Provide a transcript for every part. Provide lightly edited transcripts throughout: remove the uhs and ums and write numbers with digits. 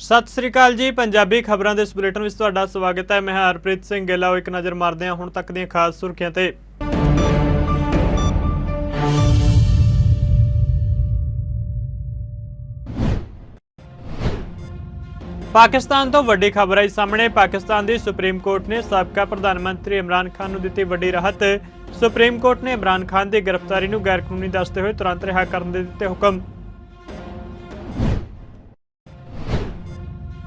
सत श्री अकाल जी। पंजाबी खबरों के इस बुलेटिन में तुहाडा स्वागत है। मैं हरप्रीत सिंह गिल। एक नज़र मारते हैं हुण तक दी खास सुर्खियां ते। पाकिस्तान तो वड्डी खबर आई सामने। पाकिस्तान की सुप्रीम कोर्ट ने साबका प्रधानमंत्री इमरान खान नूं दित्ती वड्डी राहत। सुप्रीम कोर्ट ने इमरान खान की गिरफ्तारी नूं गैर कानूनी दसदे हुए तुरंत रिहा करन दे दित्ते हुकम।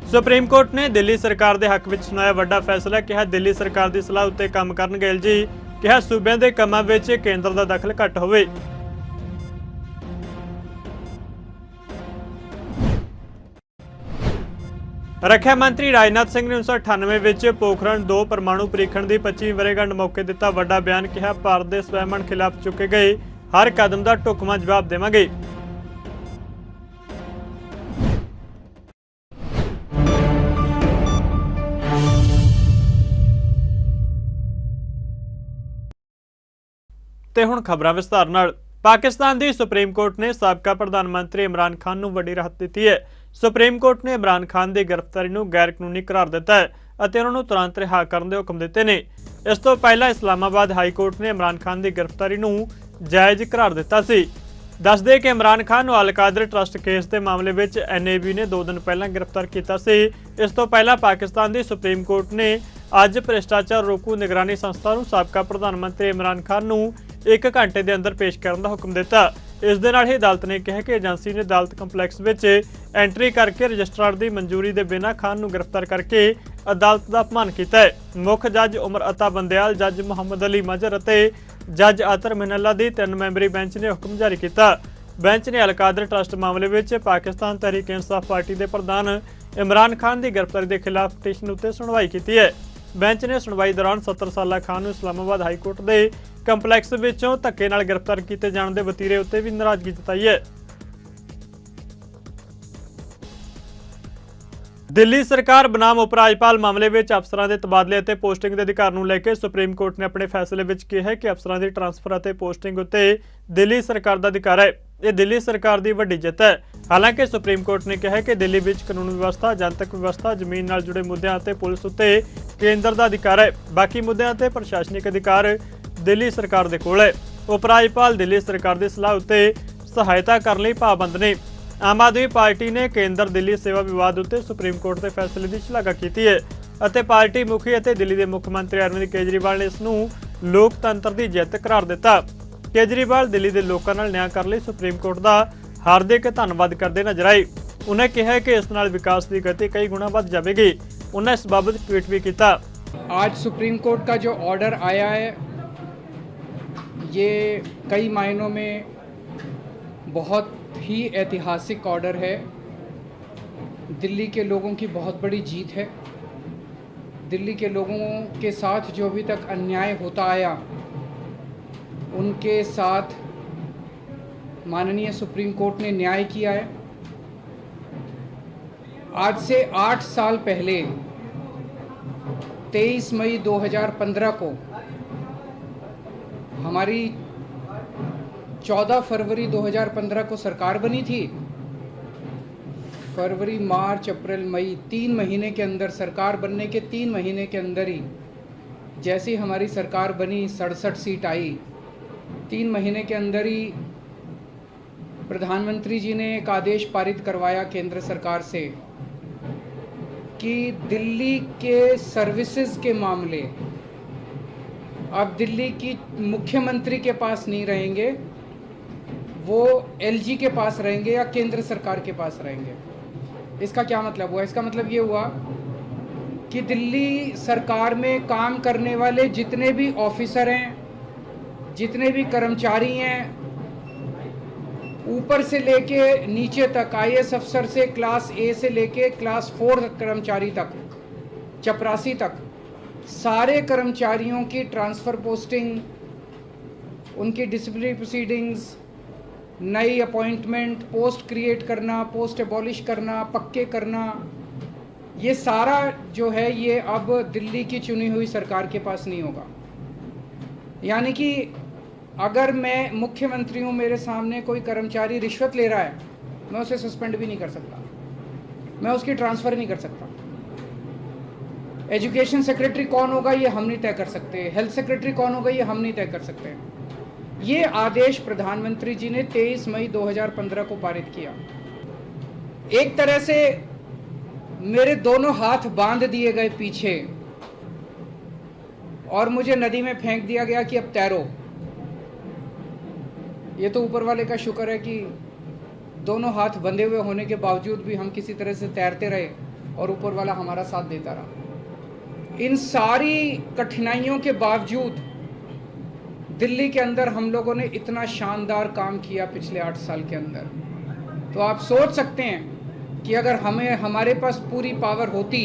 सुप्रीम कोर्ट ने दिल्ली सरकार के हक में सुनाया वड्डा फैसला। कहा दिल्ली सरकार की सलाह उत्ते काम करन गैल जी। कहा सूबे के कामां विच केंद्र का दखल घट होवे। रक्षा मंत्री राजनाथ सिंह ने 1998 पोखरण 2 परमाणु परीक्षण की 25वीं वर्षगांठ मौके दिता वड्डा बयान। कहा भारत के स्वैमन खिलाफ चुके गए हर कदम का ढुकवां जवाब देवांगे। ते हुण खबरां विस्तार नाल। पाकिस्तान की सुप्रीम कोर्ट ने साबका प्रधानमंत्री इमरान खान नूं वड्डी राहत दी है। सुप्रीम कोर्ट ने इमरान खान की गिरफ्तारी नूं गैर कानूनी करार दिता है और उन्होंने तुरंत रिहा करने के हुक्म दिते ने। इस तो पहला इस्लामाबाद हाई कोर्ट ने इमरान खान की गिरफ्तारी नूं जायज़ करार दिता सी। दस दे कि इमरान खान नूं अल कादर ट्रस्ट केस के मामले में NAB ने 2 दिन पहला गिरफ्तार किया सी। इस तो पहला पाकिस्तान की सुप्रीम कोर्ट ने अज भ्रिष्टाचार रोकू निगरानी संस्था नूं साबका प्रधानमंत्री इमरान खान नूं 1 घंटे के अंदर पेश करने का हुक्म दिता। इस दे नाल ही अदालत ने कहा कि एजेंसी ने अदालत कंपलैक्स में एंट्री करके रजिस्ट्रार की मंजूरी के बिना खान नूं गिरफ्तार करके अदालत का अपमान किया है। मुख जज उमर अता बंदयाल, जज मुहम्मद अली मजहर और जज अतर मिनल्ला की 3 मैंबरी बेंच ने हुक्म जारी किया। बेंच ने अल कादर ट्रस्ट मामले में पाकिस्तान तहरीक इंसाफ पार्टी के प्रधान इमरान खान की गिरफ्तारी के खिलाफ पटिशन उत्ते सुनवाई की है। बेंच ने सुनवाई दौरान 70 साला खान नूं इस्लामाबाद हाईकोर्ट के कंपलैक्स विचों धक्के नाल गिरफ्तार किए जाने के वतीरे उत्ते भी नाराजगी जताई है। दिल्ली सरकार बनाम उपराज्यपाल मामले में अफसरां के तबादले और पोस्टिंग के अधिकार को लेकर सुप्रीम कोर्ट ने अपने फैसले में कहा कि अफसरां की ट्रांसफर और पोस्टिंग उत्ते दिल्ली सरकार का अधिकार है। यह दिल्ली सरकार की वड्डी जित है। हालांकि सुप्रीम कोर्ट ने कहा कि दिल्ली में कानून व्यवस्था, जनतक व्यवस्था, जमीन नाल जुड़े मुद्दों और पुलिस उत्ते केंद्र का अधिकार है। बाकी मुद्दों और प्रशासनिक अधिकार दिल्ली सरकार के कोल है। उपराज्यपाल दिल्ली सरकार की सलाह उत्ते सहायता करने लई पाबंद ने। आम आदमी पार्टी ने केंद्र दिल्ली सेवा विवाद उत्ते सुप्रीम कोर्ट के फैसले की शलाघा की है और पार्टी मुखी और दिल्ली के मुख्यमंत्री अरविंद केजरीवाल ने इसनूं लोकतंत्र की जित करार दिता। केजरीवाल दिल्ली के लोगों नाल न्याय करने लई सुप्रीम कोर्ट का हार्दिक धन्नवाद करते नजर आए। उन्हें कहा कि इस नाल विकास की गति कई गुणा बढ़ जाएगी। उन्हें इस बाबत ट्वीट भी किया। आज सुप्रीम कोर्ट का जो ऑर्डर आया है ये कई मायनों में बहुत ही ऐतिहासिक ऑर्डर है। दिल्ली के लोगों की बहुत बड़ी जीत है। दिल्ली के लोगों के साथ जो अभी तक अन्याय होता आया उनके साथ माननीय सुप्रीम कोर्ट ने न्याय किया है। आज से 8 साल पहले 23 मई 2015 को हमारी 14 फरवरी 2015 को सरकार बनी थी। फरवरी, मार्च, अप्रैल, मई 3 महीने के अंदर, सरकार बनने के 3 महीने के अंदर ही जैसी हमारी सरकार बनी 67 सीट आई। 3 महीने के अंदर ही प्रधानमंत्री जी ने एक आदेश पारित करवाया केंद्र सरकार से कि दिल्ली के सर्विसेज के मामले अब दिल्ली की मुख्यमंत्री के पास नहीं रहेंगे, वो LG के पास रहेंगे या केंद्र सरकार के पास रहेंगे। इसका क्या मतलब हुआ? इसका मतलब ये हुआ कि दिल्ली सरकार में काम करने वाले जितने भी ऑफिसर हैं, जितने भी कर्मचारी हैं, ऊपर से लेके नीचे तक, IAS अफसर से क्लास A से लेके क्लास 4 कर्मचारी तक, चपरासी तक, सारे कर्मचारियों की ट्रांसफ़र पोस्टिंग, उनकी डिसिप्लिनरी प्रोसीडिंग्स, नई अपॉइंटमेंट, पोस्ट क्रिएट करना, पोस्ट एबॉलिश करना, पक्के करना, ये सारा जो है ये अब दिल्ली की चुनी हुई सरकार के पास नहीं होगा। यानी कि अगर मैं मुख्यमंत्री हूँ, मेरे सामने कोई कर्मचारी रिश्वत ले रहा है, मैं उसे सस्पेंड भी नहीं कर सकता। मैं उसकी ट्रांसफ़र नहीं कर सकता। एजुकेशन सेक्रेटरी कौन होगा ये हम नहीं तय कर सकते, हेल्थ सेक्रेटरी कौन होगा ये हम नहीं तय कर सकते। ये आदेश प्रधानमंत्री जी ने 23 मई 2015 को पारित किया। एक तरह से मेरे दोनों हाथ बांध दिए गए पीछे और मुझे नदी में फेंक दिया गया कि अब तैरो। ये तो ऊपर वाले का शुक्र है कि दोनों हाथ बंधे हुए होने के बावजूद भी हम किसी तरह से तैरते रहे और ऊपर वाला हमारा साथ देता रहा। इन सारी कठिनाइयों के बावजूद दिल्ली के अंदर हम लोगों ने इतना शानदार काम किया पिछले 8 साल के अंदर। तो आप सोच सकते हैं कि अगर हमारे पास पूरी पावर होती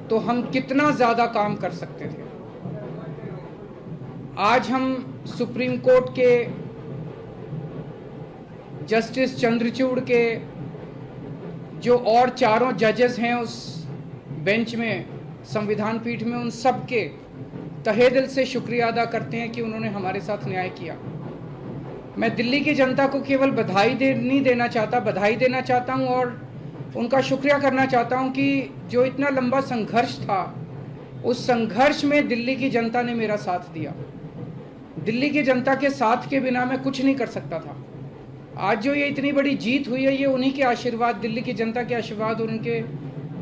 तो हम कितना ज़्यादा काम कर सकते थे। आज हम सुप्रीम कोर्ट के जस्टिस चंद्रचूड़ के जो और चारों जजेस हैं उस बेंच में, संविधान पीठ में, उन सब के तहे दिल से शुक्रिया अदा करते हैं कि उन्होंने हमारे साथ न्याय किया। मैं दिल्ली की जनता को केवल नहीं देना चाहता, बधाई देना चाहता हूं और उनका शुक्रिया करना चाहता हूं कि जो इतना लंबा संघर्ष था उस संघर्ष में दिल्ली की जनता ने मेरा साथ दिया। दिल्ली की जनता के साथ के बिना मैं कुछ नहीं कर सकता था। आज जो ये इतनी बड़ी जीत हुई है ये उन्हीं के आशीर्वाद, दिल्ली की जनता के आशीर्वाद और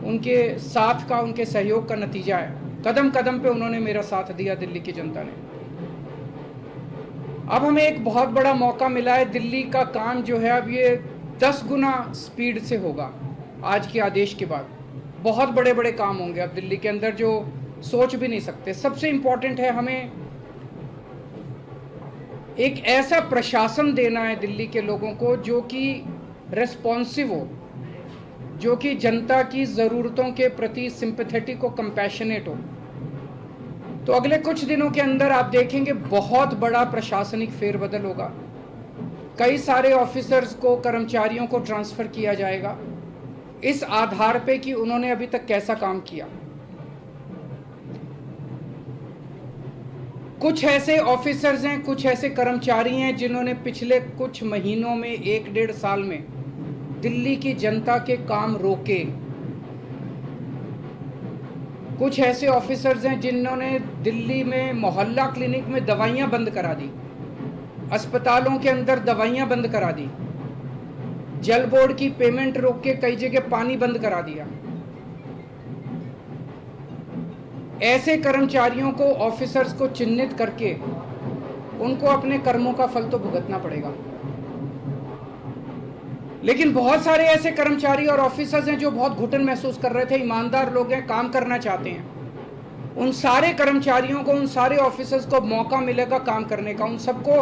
उनके साथ का, उनके सहयोग का नतीजा है। कदम कदम पे उन्होंने मेरा साथ दिया दिल्ली की जनता ने। अब हमें एक बहुत बड़ा मौका मिला है। दिल्ली का काम जो है अब ये 10 गुना स्पीड से होगा आज के आदेश के बाद। बहुत बड़े बड़े काम होंगे अब दिल्ली के अंदर जो सोच भी नहीं सकते। सबसे इम्पोर्टेंट है हमें एक ऐसा प्रशासन देना है दिल्ली के लोगों को जो कि रेस्पॉन्सिव हो, जो कि जनता की ज़रूरतों के प्रति सिंपैथेटिक हो, कंपैशनेट हो। तो अगले कुछ दिनों के अंदर आप देखेंगे बहुत बड़ा प्रशासनिक फेरबदल होगा। कई सारे ऑफिसर्स को, कर्मचारियों को ट्रांसफ़र किया जाएगा इस आधार पे कि उन्होंने अभी तक कैसा काम किया। कुछ ऐसे ऑफिसर्स हैं, कुछ ऐसे कर्मचारी हैं जिन्होंने पिछले कुछ महीनों में, 1-1.5 साल में दिल्ली की जनता के काम रोके। कुछ ऐसे ऑफिसर्स हैं जिन्होंने दिल्ली में मोहल्ला क्लिनिक में दवाइयां बंद करा दी, अस्पतालों के अंदर दवाइयां बंद करा दी, जल बोर्ड की पेमेंट रोक के कई जगह पानी बंद करा दिया। ऐसे कर्मचारियों को, ऑफिसर्स को चिन्हित करके उनको अपने कर्मों का फल तो भुगतना पड़ेगा। लेकिन बहुत सारे ऐसे कर्मचारी और ऑफिसर्स हैं जो बहुत घुटन महसूस कर रहे थे, ईमानदार लोग हैं, काम करना चाहते हैं। उन सारे कर्मचारियों को, उन सारे ऑफिसर्स को मौका मिलेगा काम करने का। उन सबको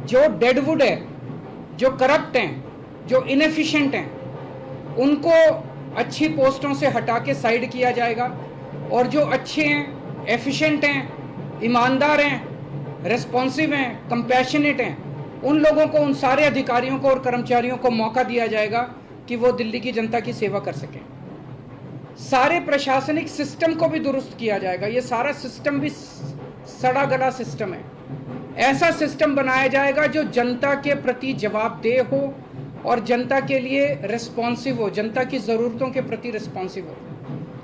जो डेडवुड है, जो करप्ट हैं, जो इनएफिशिएंट हैं, उनको अच्छी पोस्टों से हटा के साइड किया जाएगा और जो अच्छे हैं, एफिशिएंट हैं, ईमानदार हैं, रेस्पॉन्सिव हैं, कंपैशनेट हैं, उन लोगों को, उन सारे अधिकारियों को और कर्मचारियों को मौका दिया जाएगा कि वो दिल्ली की जनता की सेवा कर सकें। सारे प्रशासनिक सिस्टम को भी दुरुस्त किया जाएगा। ये सारा सिस्टम भी सड़ा गला सिस्टम है। ऐसा सिस्टम बनाया जाएगा जो जनता के प्रति जवाबदेह हो और जनता के लिए रेस्पॉन्सिव हो, जनता की ज़रूरतों के प्रति रेस्पॉन्सिव हो।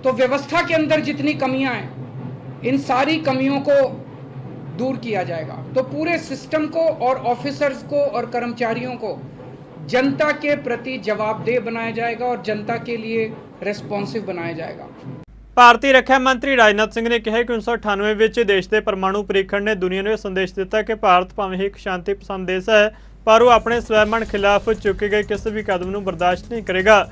तो व्यवस्था के अंदर जितनी कमियां हैं, इन सारी कमियों को दूर किया जाएगा। तो पूरे सिस्टम को और ऑफिसर्स को और कर्मचारियों को जनता के प्रति जवाबदेह बनाया जाएगा और जनता के लिए रेस्पॉन्सिव बनाया जाएगा। ਭਾਰਤੀ ਰੱਖਿਆ ਮੰਤਰੀ ਰਾਜਨਾਥ ਸਿੰਘ ਨੇ ਕਿਹਾ ਕਿ 1998 ਵਿੱਚ ਦੇਸ਼ ਦੇ ਪਰਮਾਣੂ ਪ੍ਰੀਖਣ ਨੇ ਦੁਨੀਆ ਨੂੰ ਇਹ ਸੰਦੇਸ਼ ਦਿੱਤਾ ਕਿ ਭਾਰਤ ਭਾਵੇਂ ਇੱਕ ਸ਼ਾਂਤੀ ਪਸੰਦ ਦੇਸ਼ ਹੈ ਪਰ ਉਹ ਆਪਣੇ ਸਵੈਮਾਨ ਖਿਲਾਫ ਚੁੱਕੇ ਗਏ ਕਿਸੇ ਵੀ ਕਦਮ ਨੂੰ ਬਰਦਾਸ਼ਤ ਨਹੀਂ ਕਰੇਗਾ।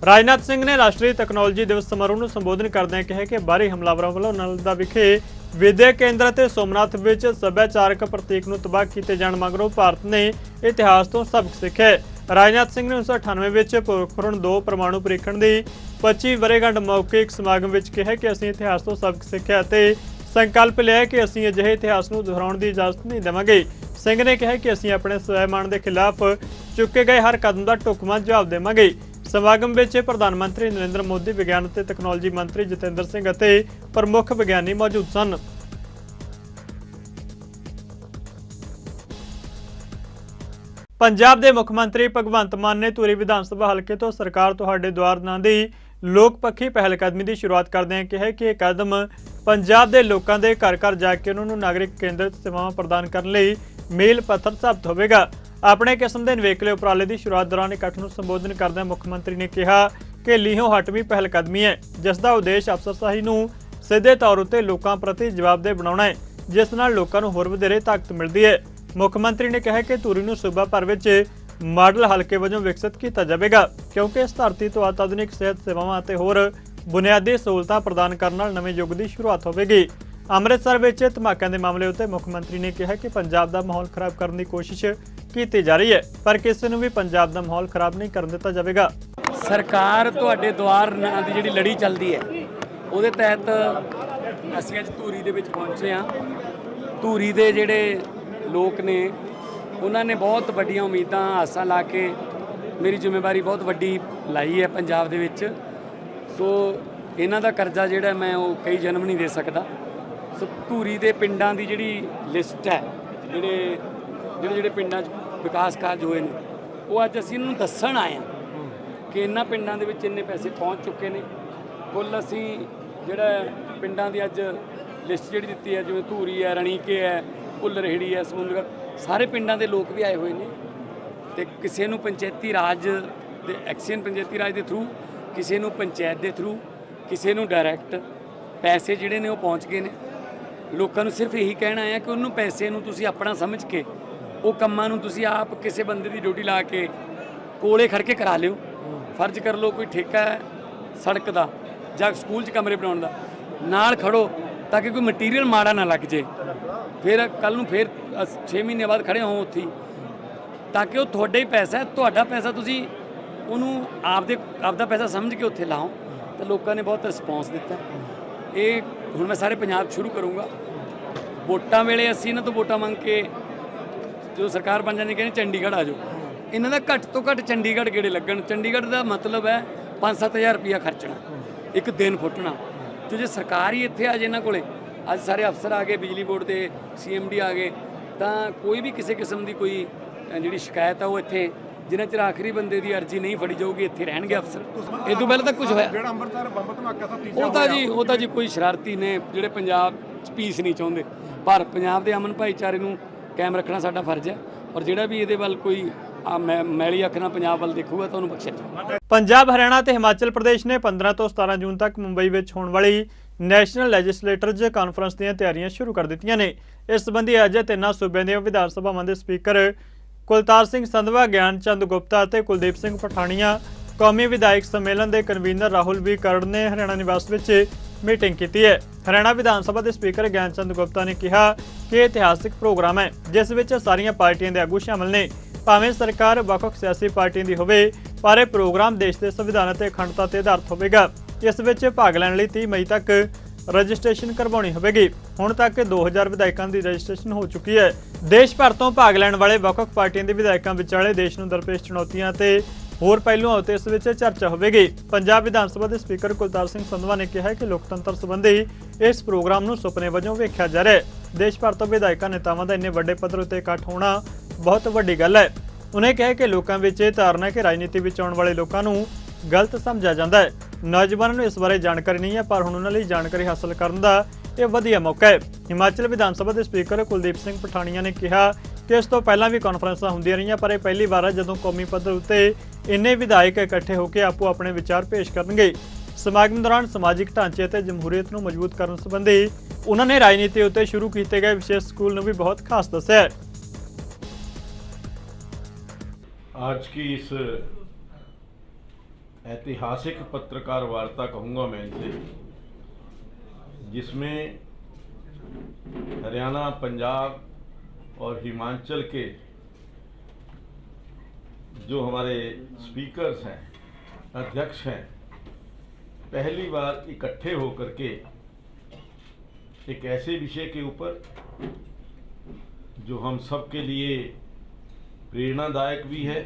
ਰਾਜਨਾਥ ਸਿੰਘ ਨੇ ਰਾਸ਼ਟਰੀ ਤਕਨਾਲੋਜੀ ਦਿਵਸ ਸਮਾਰੋਹ ਨੂੰ ਸੰਬੋਧਨ ਕਰਦਿਆਂ ਕਿਹਾ ਕਿ ਬਾਹਰੀ ਹਮਲਾਵਰਾਂ ਵੱਲੋਂ ਨਲਦਾ ਵਿਖੇ ਵਿਦਿਅਕ ਕੇਂਦਰ ਅਤੇ ਸੋਮਨਾਥ ਵਿੱਚ ਸੱਭਿਆਚਾਰਕ ਪ੍ਰਤੀਕ ਨੂੰ ਤਬਾਹ ਕੀਤੇ ਜਾਣ ਮਗਰੋਂ ਭਾਰਤ ਨੇ ਇਤਿਹਾਸ ਤੋਂ ਸਬਕ ਸਿੱਖਿਆ। ਰਾਜਨਾਥ ਸਿੰਘ ਨੇ 1998 ਵਿੱਚ ਪੋਖਰਨ 2 ਪਰਮਾਣੂ ਪ੍ਰੀਖਣ ਦੀ 25 ਵਰ੍ਹੇਗੰਢ ਮੌਕੇ ਇੱਕ ਸਮਾਗਮ ਵਿੱਚ ਕਿਹਾ ਕਿ ਅਸੀਂ ਇਤਿਹਾਸ ਤੋਂ ਸਬਕ ਸਿੱਖਿਆ ਅਤੇ ਸੰਕਲਪ ਲਿਆ ਕਿ ਅਸੀਂ ਅਜਿਹੇ ਇਤਿਹਾਸ ਨੂੰ ਦੁਹਰਾਉਣ ਦੀ ਇਜਾਜ਼ਤ ਨਹੀਂ ਦੇਵਾਂਗੇ। ਸਿੰਘ ਨੇ ਕਿਹਾ ਕਿ ਅਸੀਂ ਆਪਣੇ ਸਵੈਮਾਨ ਦੇ ਖਿਲਾਫ ਚੁੱਕੇ ਗਏ ਹਰ ਕਦਮ ਦਾ ਢੁਕਵਾਂ ਜਵਾਬ ਦੇਵਾਂਗੇ। ਸਮਾਗਮ ਵਿੱਚ ਪ੍ਰਧਾਨ ਮੰਤਰੀ ਨਰਿੰਦਰ ਮੋਦੀ, ਵਿਗਿਆਨ ਅਤੇ ਤਕਨਾਲੋਜੀ ਮੰਤਰੀ ਜਤਿੰਦਰ ਸਿੰਘ ਅਤੇ ਪ੍ਰਮੁੱਖ ਵਿਗਿਆਨੀ ਮੌਜੂਦ ਸਨ। पंजाब के मुख्य मंत्री भगवंत मान ने धूरी विधान सभा हल्के तो सरकार तुहाडे द्वार नां दी लोक पक्षी पहलकदमी की शुरुआत करदे कहा कि यह कदम पंजाब के लोगों के घर घर जाके उन्होंने नागरिक केंद्रित सेवावां प्रदान करने लई मील पत्थर साबित होवेगा। अपने किस्म के निवेकले उपराले की शुरुआत दौरान इकट्ठ नूं संबोधन करदे मुख्यमंत्री ने कहा कि लीहों हटवी पहलकदमी है जिसका उद्देश्य अफसरशाही नूं सीधे तौर उत्ते लोकां प्रति जवाबदेह बनाउणा है, जिस नाल लोकां नूं होर वधेरे ताकत मिलदी है। मुख्यमंत्री ने कहा कि धूरी नूं सूबा भर विच मॉडल हल्के वजों विकसित किया जाएगा क्योंकि इस धरती तो अत्याधुनिक सेहत सेवावां ते होर बुनियादी सहूलतां प्रदान करन नाल नवे युग की शुरुआत होवेगी। अमृतसर विच धमाकिਆਂ ਦੇ मामले उत्ते मुख्यमंत्री ने कहा कि पंजाब का माहौल खराब करने की कोशिश की जा रही है पर किसी नूं भी पंजाब का माहौल खराब नहीं करन दिता जाएगा। सरकार तुहाडे द्वार नां दी जिहड़ी लड़ी चलदी है ਉਹਦੇ तहत ਅਸੀਂ ਅੱਜ ਧੂਰੀ ਦੇ ਵਿੱਚ ਪਹੁੰਚੇ ਹਾਂ। ਧੂਰੀ ਦੇ ਜਿਹੜੇ ਲੋਕ ਨੇ ਉਹਨਾਂ ਨੇ ਬਹੁਤ ਵੱਡੀਆਂ ਉਮੀਦਾਂ ਆਸਾਂ ਲਾ ਕੇ ਮੇਰੀ ਜ਼ਿੰਮੇਵਾਰੀ ਬਹੁਤ ਵੱਡੀ ਲਾਈ ਹੈ ਪੰਜਾਬ ਦੇ ਵਿੱਚ। ਸੋ ਇਹਨਾਂ ਦਾ ਕਰਜ਼ਾ ਜਿਹੜਾ ਮੈਂ ਉਹ ਕਈ ਜਨਮ ਨਹੀਂ ਦੇ ਸਕਦਾ। ਸੋ ਧੂਰੀ ਦੇ ਪਿੰਡਾਂ ਦੀ ਜਿਹੜੀ ਲਿਸਟ ਹੈ ਜਿਹੜੇ ਪਿੰਡਾਂ 'ਚ ਵਿਕਾਸ ਕਾਰਜ ਹੋਏ ਨੇ ਉਹ ਅੱਜ ਅਸੀਂ ਇਹਨਾਂ ਨੂੰ ਦੱਸਣ ਆਏ ਹਾਂ ਕਿ ਇਹਨਾਂ ਪਿੰਡਾਂ ਦੇ ਵਿੱਚ ਇੰਨੇ ਪੈਸੇ ਪਹੁੰਚ ਚੁੱਕੇ ਨੇ। ਕੁੱਲ ਅਸੀਂ ਜਿਹੜਾ ਪਿੰਡਾਂ ਦੀ ਅੱਜ ਲਿਸਟ ਜਿਹੜੀ ਦਿੱਤੀ ਹੈ ਜਿਵੇਂ ਧੂਰੀ ਹੈ, ਰਣੀਕੇ ਹੈ, ਭੁੱਲਰਹੇੜੀ ਹੈ, ਸਮੁੰਦਰਗੜ੍ਹ, ਸਾਰੇ ਪਿੰਡਾਂ ਦੇ ਲੋਕ ਵੀ ਆਏ ਹੋਏ ਨੇ ਤੇ ਕਿਸੇ ਨੂੰ ਪੰਚਾਇਤੀ ਰਾਜ ਦੇ ਐਕਸੀਅਨ ਪੰਚਾਇਤੀ ਰਾਜ ਦੇ ਥਰੂ, ਕਿਸੇ ਨੂੰ ਪੰਚਾਇਤ ਦੇ ਥਰੂ, ਕਿਸੇ ਨੂੰ ਡਾਇਰੈਕਟ ਪੈਸੇ ਜਿਹੜੇ ਨੇ ਉਹ ਪਹੁੰਚ ਗਏ ਨੇ। ਲੋਕਾਂ ਨੂੰ ਸਿਰਫ ਇਹੀ ਕਹਿਣਾ ਹੈ ਕਿ ਉਹਨੂੰ ਪੈਸੇ ਨੂੰ ਤੁਸੀਂ ਆਪਣਾ ਸਮਝ ਕੇ ਉਹ ਕੰਮਾਂ ਨੂੰ ਤੁਸੀਂ ਆਪ ਕਿਸੇ ਬੰਦੇ ਦੀ ਡਿਊਟੀ ਲਾ ਕੇ ਕੋਲੇ ਖੜ ਕੇ ਕਰਾ ਲਿਓ। ਫਰਜ਼ ਕਰ ਲਓ ਕੋਈ ਠੇਕਾ ਹੈ ਸੜਕ ਦਾ ਜਾਂ ਸਕੂਲ 'ਚ ਕਮਰੇ ਬਣਾਉਣ ਦਾ, ਨਾਲ ਖੜੋ ਤਾਂ ਕਿ ਕੋਈ ਮਟੀਰੀਅਲ ਮਾੜਾ ਨਾ ਲੱਗ ਜੇ। ਫਿਰ ਕੱਲ ਨੂੰ ਫਿਰ 6 ਮਹੀਨੇ ਬਾਅਦ ਖੜੇ ਹੋ ਉੱਥੇ ਤਾਂ ਕਿ ਉਹ ਤੁਹਾਡਾ ਹੀ ਪੈਸਾ ਹੈ, ਤੁਹਾਡਾ ਪੈਸਾ ਤੁਸੀਂ ਉਹਨੂੰ ਆਪਦਾ ਪੈਸਾ ਸਮਝ ਕੇ ਉੱਥੇ ਲਾਓ। ਤਾਂ ਲੋਕਾਂ ਨੇ ਬਹੁਤ ਰਿਸਪੌਂਸ ਦਿੱਤਾ। ਇਹ ਹੁਣ ਮੈਂ ਸਾਰੇ ਪੰਜਾਬ ਸ਼ੁਰੂ ਕਰੂੰਗਾ। ਵੋਟਾਂ ਵੇਲੇ ਅਸੀਂ ਇਹਨਾਂ ਤੋਂ ਵੋਟਾਂ ਮੰਗ ਕੇ ਜਦੋਂ ਸਰਕਾਰ ਬਣ ਜਾਂਦੀ ਕਹਿੰਦੇ ਚੰਡੀਗੜ੍ਹ ਆ ਜਾਓ। ਇਹਨਾਂ ਦਾ ਘੱਟ ਤੋਂ ਘੱਟ ਚੰਡੀਗੜ੍ਹ ਗੇੜੇ ਲੱਗਣ। ਚੰਡੀਗੜ੍ਹ ਦਾ ਮਤਲਬ ਹੈ 5-7 ਹਜ਼ਾਰ ਰੁਪਈਆ ਖਰਚਣਾ ਇੱਕ ਦਿਨ ਫੁੱਟਣਾ। ਜੇ ਸਰਕਾਰ ਹੀ ਇੱਥੇ ਆ ਜੇ ਇਹਨਾਂ ਕੋਲੇ, ਅੱਜ ਸਾਰੇ ਅਫਸਰ ਆ ਗਏ, ਬਿਜਲੀ ਬੋਰਡ ਦੇ CMD ਆ ਗਏ, ਤਾਂ ਕੋਈ ਵੀ ਕਿਸੇ ਕਿਸਮ ਦੀ ਕੋਈ ਜਿਹੜੀ ਸ਼ਿਕਾਇਤ ਆ ਉਹ ਇੱਥੇ ਜਿੰਨਾ ਚਿਰ ਆਖਰੀ ਬੰਦੇ ਦੀ ਅਰਜ਼ੀ ਨਹੀਂ ਫੜੀ ਜਾਊਗੀ ਇੱਥੇ ਰਹਿਣਗੇ ਅਫਸਰ। ਇਹ ਤੋਂ ਪਹਿਲਾਂ ਤਾਂ ਕੁਝ ਹੋਇਆ ਜਿਹੜਾ ਅੰਮ੍ਰਿਤਸਰ ਬੰਬ ਧਮਾਕਾ ਦਾ ਉਹ ਤਾਂ ਜੀ ਕੋਈ ਸ਼ਰਾਰਤੀ ਨੇ ਜਿਹੜੇ ਪੰਜਾਬ 'ਚ ਪੀਸ ਨਹੀਂ ਚਾਹੁੰਦੇ। ਪਰ ਪੰਜਾਬ ਦੇ ਅਮਨ ਭਾਈਚਾਰੇ ਨੂੰ ਕਾਇਮ ਰੱਖਣਾ ਸਾਡਾ ਫਰਜ਼ ਹੈ ਔਰ ਜਿਹੜਾ ਵੀ ਇਹਦੇ ਵੱਲ ਕੋਈ ਮੈਲੀ ਅੱਖ ਨਾਲ ਪੰਜਾਬ ਵੱਲ ਦੇਖੂਗਾ ਤਾਂ ਉਹਨੂੰ ਬਖਸ਼ਿਆ ਜਾਊਗਾ। पंजाब हरियाणा ते हिमाचल प्रदेश ने 15 ਤੋਂ 17 ਜੂਨ तक मुंबई ਵਿੱਚ ਹੋਣ ਵਾਲੀ ਨੈਸ਼ਨਲ ਲੈਜਿਸਲੇਟਰਜ਼ ਕਾਨਫਰੰਸ ਦੀਆਂ ਤਿਆਰੀਆਂ ਸ਼ੁਰੂ ਕਰ ਦਿੱਤੀਆਂ ਨੇ। ਇਸ ਸੰਬੰਧੀ ਅੱਜ ਤਿੰਨਾਂ ਸੂਬਿਆਂ ਦੀਆਂ ਵਿਧਾਨ ਸਭਾਵਾਂ ਦੇ ਸਪੀਕਰ ਕੁਲਤਾਰ ਸਿੰਘ ਸੰਧਵਾ, ਗਿਆਨ ਚੰਦ ਗੁਪਤਾ ਅਤੇ ਕੁਲਦੀਪ ਸਿੰਘ ਪਠਾਣੀਆਂ, ਕੌਮੀ ਵਿਧਾਇਕ ਸੰਮੇਲਨ ਦੇ ਕਨਵੀਨਰ ਰਾਹੁਲ ਵੀ ਕਰੜ ਨੇ ਹਰਿਆਣਾ ਨਿਵਾਸ ਵਿੱਚ ਮੀਟਿੰਗ ਕੀਤੀ ਹੈ। ਹਰਿਆਣਾ ਵਿਧਾਨ ਸਭਾ ਦੇ ਸਪੀਕਰ ਗਿਆਨ ਚੰਦ ਗੁਪਤਾ ਨੇ ਕਿਹਾ ਕਿ ਇਹ ਇਤਿਹਾਸਿਕ ਪ੍ਰੋਗਰਾਮ ਹੈ ਜਿਸ ਵਿੱਚ ਸਾਰੀਆਂ ਪਾਰਟੀਆਂ ਦੇ ਆਗੂ ਸ਼ਾਮਲ ਨੇ। ਭਾਵੇਂ ਸਰਕਾਰ ਵੱਖ-ਵੱਖ ਸਿਆਸੀ ਪਾਰਟੀਆਂ ਦੀ ਹੋਵੇ ਪਰ ਇਹ ਪ੍ਰੋਗਰਾਮ ਦੇਸ਼ ਦੇ ਸੰਵਿਧਾਨ ਅਤੇ ਅਖੰਡਤਾ ਤੇ ਆਧਾਰਿਤ ਹੋਵੇਗਾ। ਇਸ ਵਿੱਚ ਭਾਗ ਲੈਣ ਲਈ 30 ਮਈ ਤੱਕ ਰਜਿਸਟ੍ਰੇਸ਼ਨ ਕਰਵਾਉਣੀ ਹੋਵੇਗੀ। ਹੁਣ ਤੱਕ 2000 ਵਿਧਾਇਕਾਂ ਦੀ ਰਜਿਸਟ੍ਰੇਸ਼ਨ ਹੋ ਚੁੱਕੀ ਹੈ। ਦੇਸ਼ ਭਰ ਤੋਂ ਭਾਗ ਲੈਣ ਵਾਲੇ ਵੱਖ-ਵੱਖ ਪਾਰਟੀਆਂ ਦੇ ਵਿਧਾਇਕਾਂ ਵਿਚਾਲੇ ਦੇਸ਼ ਨੂੰ ਦਰਪੇਸ਼ ਚੁਣੌਤੀਆਂ ਤੇ ਹੋਰ ਪਹਿਲੂਆਂ ਉੱਤੇ ਇਸ ਵਿੱਚ ਚਰਚਾ ਹੋਵੇਗੀ। ਪੰਜਾਬ ਵਿਧਾਨ ਸਭਾ ਦੇ ਸਪੀਕਰ ਕੁਲਤਾਰ ਸਿੰਘ ਸੰਧਵਾ ਨੇ ਕਿਹਾ ਕਿ ਲੋਕਤੰਤਰ ਸੰਬੰਧੀ ਇਸ ਪ੍ਰੋਗਰਾਮ ਨੂੰ ਸੁਪਨੇ ਵਜੋਂ ਵੇਖਿਆ ਜਾ ਰਿਹਾ ਹੈ। ਦੇਸ਼ ਭਰ ਤੋਂ ਵਿਧਾਇਕਾਂ ਨੇਤਾਵਾਂ ਦਾ ਇੰਨੇ ਵੱਡੇ ਪੱਧਰ ਉੱਤੇ ਇਕੱਠ ਹੋਣਾ ਬਹੁਤ ਵੱਡੀ ਗੱਲ ਹੈ। उन्हें कहा कि लोगों में यह धारणा कि राजनीति में आने वाले लोगों को गलत समझा जाता है। नौजवानों को इस बारे जानकारी नहीं है पर हुण उन्हां लई जानकारी हासिल करने का यह वधिया मौका है। हिमाचल विधान सभा के स्पीकर कुलदीप सिंह पठाणिया ने कहा कि इस तो पहलां भी कॉन्फ्रेंसां हुंदियां रहियां पर यह पहली बार है जदों कौमी पद्धर उत्ते इन्ने विधायक इकट्ठे होकर आपो अपने विचार पेश करनगे। समागम दौरान समाजिक ढांचे और जमहूरीयत को मजबूत करने संबंधी उन्होंने राजनीति उत्ते शुरू किए गए विशेष स्कूल को भी बहुत खास दस्सिया है। आज की इस ऐतिहासिक पत्रकार वार्ता कहूँगा मैं इसे, जिसमें हरियाणा, पंजाब और हिमाचल के जो हमारे स्पीकर्स हैं, अध्यक्ष हैं, पहली बार इकट्ठे होकर के एक ऐसे विषय के ऊपर जो हम सब के लिए प्रेरणादायक भी है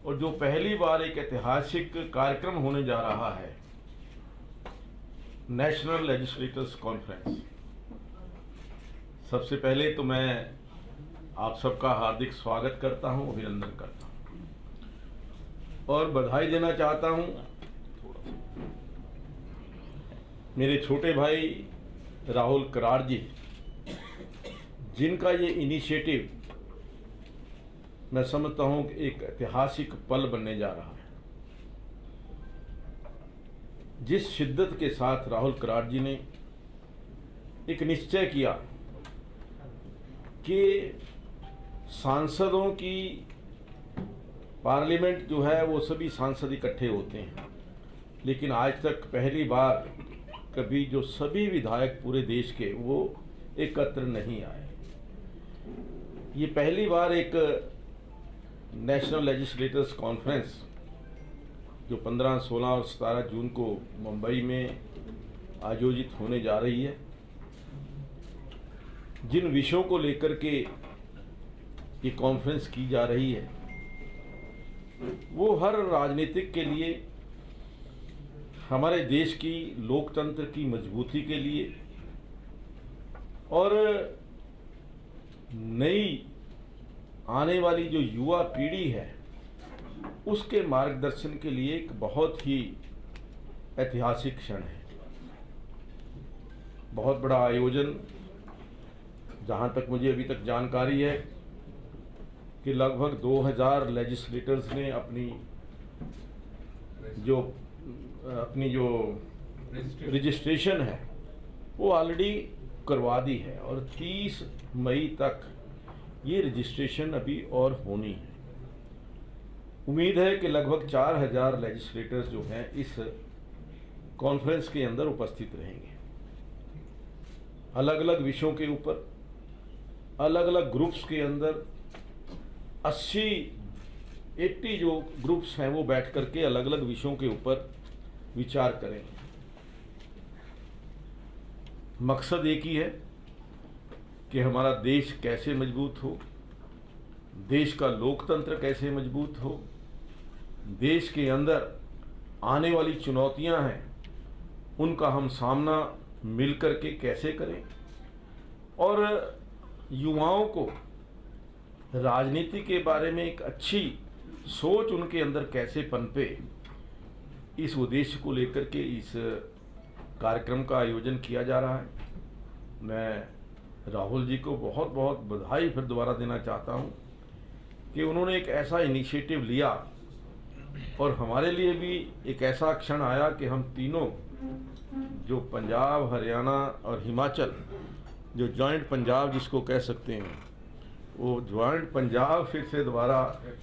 और जो पहली बार एक ऐतिहासिक कार्यक्रम होने जा रहा है, नेशनल लेजिस्लेटर्स कॉन्फ्रेंस। सबसे पहले तो मैं आप सबका हार्दिक स्वागत करता हूं, अभिनंदन करता हूं और बधाई देना चाहता हूं मेरे छोटे भाई राहुल कराड़ जी, जिनका ये इनिशिएटिव मैं समझता हूं कि एक ऐतिहासिक पल बनने जा रहा है। जिस शिद्दत के साथ राहुल कराड़ जी ने एक निश्चय किया कि सांसदों की पार्लियामेंट जो है वो सभी सांसद इकट्ठे होते हैं, लेकिन आज तक पहली बार कभी जो सभी विधायक पूरे देश के वो एकत्र नहीं आए। ये पहली बार एक नेशनल लेजिस्लेटर्स कॉन्फ्रेंस जो 15, 16 और 17 जून को मुंबई में आयोजित होने जा रही है, जिन विषयों को लेकर के ये कॉन्फ्रेंस की जा रही है वो हर राजनीतिक के लिए, हमारे देश की लोकतंत्र की मजबूती के लिए और नई आने वाली जो युवा पीढ़ी है उसके मार्गदर्शन के लिए एक बहुत ही ऐतिहासिक क्षण है। बहुत बड़ा आयोजन, जहां तक मुझे अभी तक जानकारी है कि लगभग 2000 लेजिस्लेटर्स ने अपनी जो रजिस्ट्रेशन है वो ऑलरेडी करवा दी है और 30 मई तक ये रजिस्ट्रेशन अभी और होनी है। उम्मीद है कि लगभग 4000 लेजिस्लेटर्स जो हैं इस कॉन्फ्रेंस के अंदर उपस्थित रहेंगे। अलग अलग विषयों के ऊपर अलग अलग ग्रुप्स के अंदर 80 जो ग्रुप्स हैं वो बैठ करके अलग अलग विषयों के ऊपर विचार करेंगे। मकसद एक ही है कि हमारा देश कैसे मजबूत हो, देश का लोकतंत्र कैसे मजबूत हो, देश के अंदर आने वाली चुनौतियां हैं उनका हम सामना मिलकर के कैसे करें और युवाओं को राजनीति के बारे में एक अच्छी सोच उनके अंदर कैसे पनपे, इस उद्देश्य को लेकर के इस कार्यक्रम का आयोजन किया जा रहा है। मैं राहुल जी को बहुत बहुत बधाई फिर दोबारा देना चाहता हूं कि उन्होंने एक ऐसा इनिशिएटिव लिया और हमारे लिए भी एक ऐसा क्षण आया कि हम तीनों जो पंजाब, हरियाणा और हिमाचल, जो जॉइंट पंजाब जिसको कह सकते हैं, वो जॉइंट पंजाब फिर से दोबारा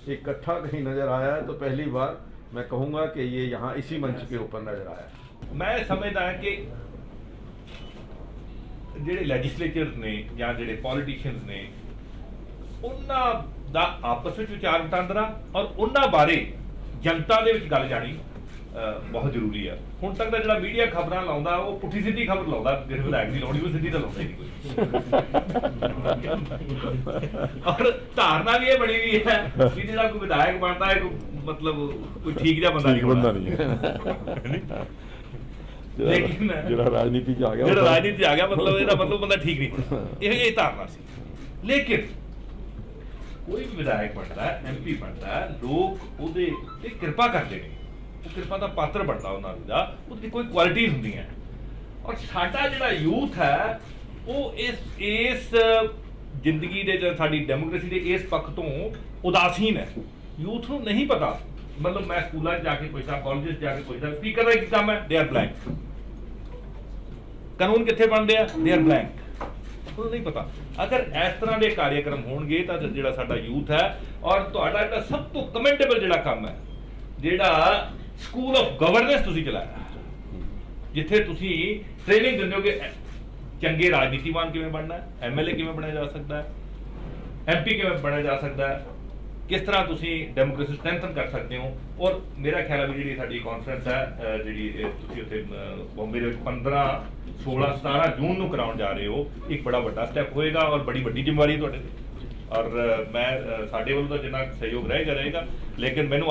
इकट्ठा कहीं नज़र आया है। तो पहली बार मैं कहूँगा कि ये यहाँ इसी मंच के ऊपर नज़र आया। मैं समझदा कि ਜਿਹੜੇ ਲੈਜਿਸਲੇਚਰਸ ਨੇ ਜਾਂ ਜਿਹੜੇ ਪੋਲੀਟੀਸ਼ੀਅਨਸ ਨੇ ਉਹਨਾਂ ਦਾ ਆਪਸ ਵਿੱਚ ਵਿਚਾਰ ਵਟਾਂਦਰਾ ਔਰ ਉਹਨਾਂ ਬਾਰੇ ਜਨਤਾ ਦੇ ਵਿੱਚ ਗੱਲ ਜਾਣੀ ਬਹੁਤ ਜ਼ਰੂਰੀ ਆ। ਹੁਣ ਤੱਕ ਦਾ ਜਿਹੜਾ ਮੀਡੀਆ ਖਬਰਾਂ ਲਾਉਂਦਾ ਉਹ ਪੁੱਠੀ ਸਿੱਧੀ ਖਬਰ ਲਾਉਂਦਾ, ਜਿਹੜੇ ਵਿਧਾਇਕ ਦੀ ਲਾਉਣੀ ਉਹ ਸਿੱਧੀ ਤਾਂ ਲਾਉਂਦਾ ਹੀ ਨਹੀਂ ਕੋਈ। ਔਰ ਧਾਰਨਾ ਵੀ ਇਹ ਬਣੀ ਹੋਈ ਹੈ ਕਿ ਜਿਹੜਾ ਕੋਈ ਵਿਧਾਇਕ ਬਣਦਾ ਹੈ ਮਤਲਬ ਕੋਈ ਠੀਕ ਜਿਹਾ ਬੰਦਾ ਨਹੀਂ ਹੈ। लेकिन राजनीति आ गया मतलब बंदा ठीक नहीं, ये धारणा सी। लेकिन कोई भी विधायक बनता है, MP बनता है, लोग उहदे ते कृपा करते हैं, वो कृपा का पात्र बनता उन्होंने दा, उसकी कोई क्वालिटीज होंदी हैं। और साडा जिहड़ा यूथ है वो इस जिंदगी दे साडी डेमोक्रेसी दे इस पक्ष तो उदासीन है। यूथ नूं नहीं पता, मतलब मैं स्कूलों जाके पुछदा, कॉलेज जाके पुछदा, स्पीकर का की काम है, दे आर ब्लैंक। कानून कितने बनते हैं, दे आर ब्लैंक, उन्हें नहीं पता। अगर इस तरह के कार्यक्रम होणगे तो जिहड़ा साडा यूथ है और तुहाडा जिहड़ा सब तो कमेंटेबल जिहड़ा काम है, जिहड़ा स्कूल ऑफ गवर्नेंस तुसीं चलाया, जिथे तुसीं ट्रेनिंग दिंदे हो कि चंगे राजनीतिवान किवें बनना है, MLA किवें बनया जा सकता है, MP किवें बनया जा सकता है, किस तरह तुसी डेमोक्रेसी स्ट्रेंथन कर सकते हो। और मेरा ख्याल है भी जी साडी कॉन्फ्रेंस है जी तुसी उत्थे बॉम्बे दे 15, 16, 17 जून नूं कराउण जा रहे हो, एक बड़ा वड्डा स्टैप होएगा और बड़ी वड्डी जिम्मेवारी है तुहाडे ते। और मैं साडे वल्लों तां जिन्ना सहयोग रहेगा, लेकिन मैनूं